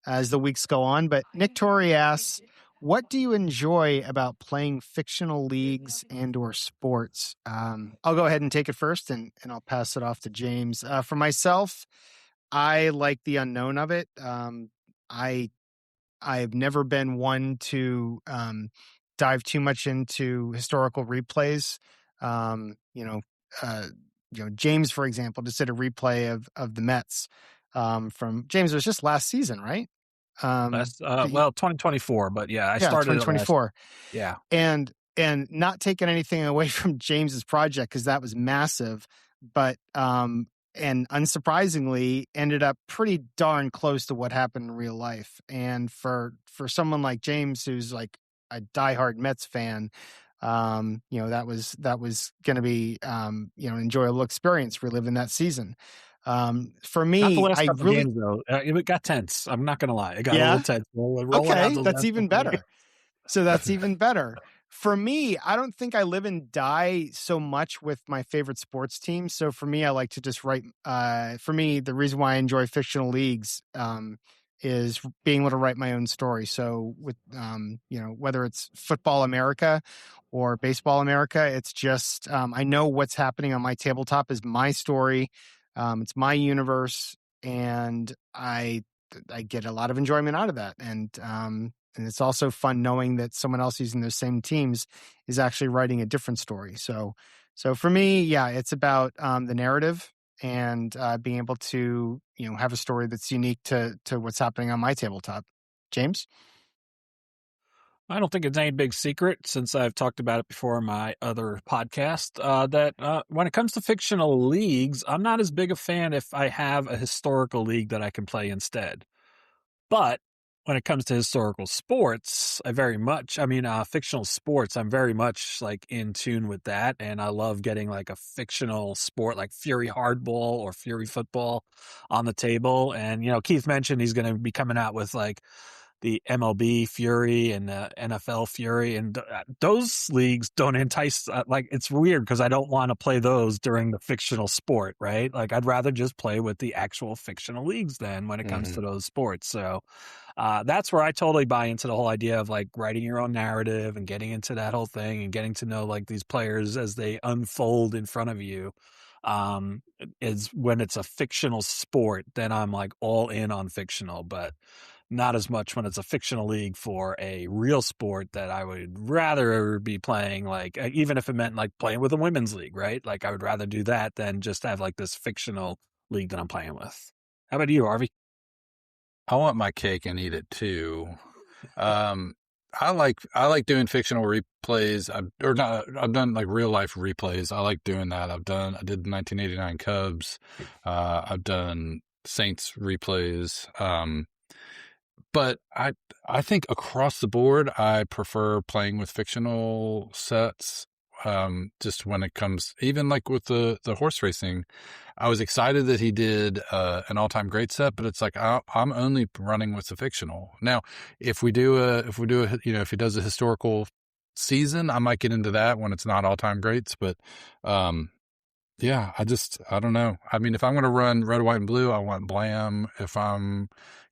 as the weeks go on. But Nick Torrey asks, what do you enjoy about playing fictional leagues and or sports? I'll go ahead and take it first, and I'll pass it off to James. For myself, I like the unknown of it. I've never been one to dive too much into historical replays. James, for example, just did a replay of the Mets from James. It was just last season, right? 2024, but I started 2024. Yeah, and not taking anything away from James's project because that was massive, but and unsurprisingly ended up pretty darn close to what happened in real life. And for someone like James, who's like a diehard Mets fan, that was going to be an enjoyable experience reliving that season. For me, not the last couple of games, though. It got tense. I'm not going to lie. It got a little tense. Okay, that's even better. So that's even better. For me, I don't think I live and die so much with my favorite sports team. So for me, I like to just write. For me, the reason why I enjoy fictional leagues is being able to write my own story. So with whether it's Football America or Baseball America, it's just I know what's happening on my tabletop is my story. It's my universe, and I get a lot of enjoyment out of that. And it's also fun knowing that someone else using those same teams is actually writing a different story. So for me, it's about the narrative and being able to have a story that's unique to what's happening on my tabletop. James? I don't think it's any big secret, since I've talked about it before in my other podcast, that when it comes to fictional leagues, I'm not as big a fan if I have a historical league that I can play instead. But when it comes to historical sports, fictional sports, I'm very much like in tune with that. And I love getting like a fictional sport like Fury Hardball or Fury Football on the table. And, Keith mentioned he's going to be coming out with like the MLB Fury and the NFL Fury, and those leagues don't entice. It's weird because I don't want to play those during the fictional sport, right? Like I'd rather just play with the actual fictional leagues then when it comes to those sports. So that's where I totally buy into the whole idea of like writing your own narrative and getting into that whole thing and getting to know like these players as they unfold in front of you. Is when it's a fictional sport, then I'm like all in on fictional, but not as much when it's a fictional league for a real sport that I would rather be playing, like, even if it meant like playing with a women's league, right? Like I would rather do that than just have like this fictional league that I'm playing with. How about you, Harvey? I want my cake and eat it too. I like doing fictional replays. I've done like real life replays. I like doing that. I did the 1989 Cubs. I've done Saints replays. But I think across the board, I prefer playing with fictional sets. Just when it comes, even like with the horse racing, I was excited that he did an all-time great set, but it's like I'm only running with the fictional. Now, if he does a historical season, I might get into that when it's not all-time greats. But yeah, I don't know. I mean, if I'm going to run red, white, and blue, I want BLAM. If I'm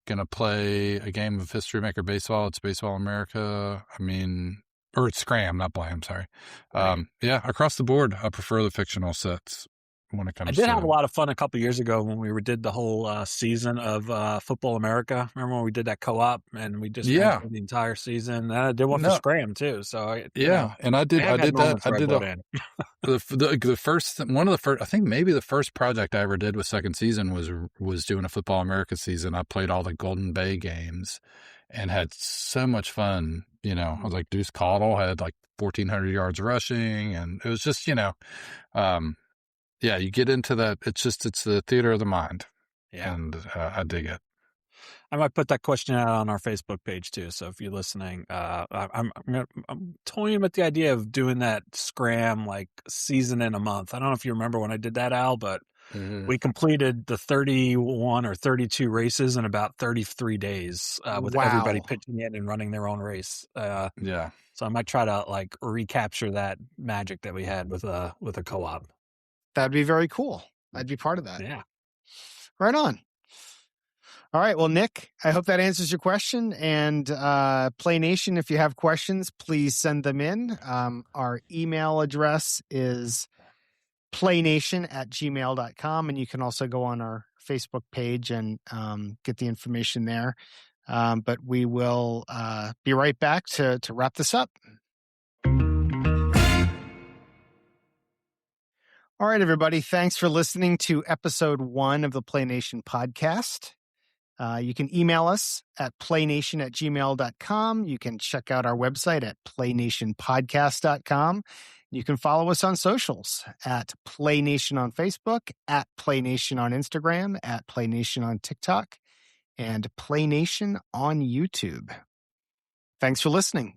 going to play a game of HistoryMaker Baseball, it's Baseball America. I mean, or it's Scram, not BLAM, sorry. Right. Yeah, across the board, I prefer the fictional sets when it comes I did have a lot of fun a couple years ago when we did the whole season of Football America. Remember when we did that co-op and we just ran through the entire season? And I did one for Scram too. So and I did that. I did the first I think maybe the first project I ever did with second season was doing a Football America season. I played all the Golden Bay games and had so much fun. I was like, Deuce Caudle had like 1,400 yards rushing, and it was just yeah, you get into that. It's the theater of the mind. Yeah. And I dig it. I might put that question out on our Facebook page too. So if you're listening, I'm toying with the idea of doing that Scram like season in a month. I don't know if you remember when I did that, Al, but we completed the 31 or 32 races in about 33 days with everybody pitching in and running their own race. Yeah. So I might try to like recapture that magic that we had with a co-op. That'd be very cool. I'd be part of that. Yeah. Right on. All right. Well, Nick, I hope that answers your question. And Playnation, if you have questions, please send them in. Our email address is playnation@gmail.com. And you can also go on our Facebook page and get the information there. But we will be right back to wrap this up. All right, everybody. Thanks for listening to episode 1 of the Playnation podcast. You can email us at playnation@gmail.com. You can check out our website at playnationpodcast.com. You can follow us on socials at Playnation on Facebook, at Playnation on Instagram, at Playnation on TikTok, and Playnation on YouTube. Thanks for listening.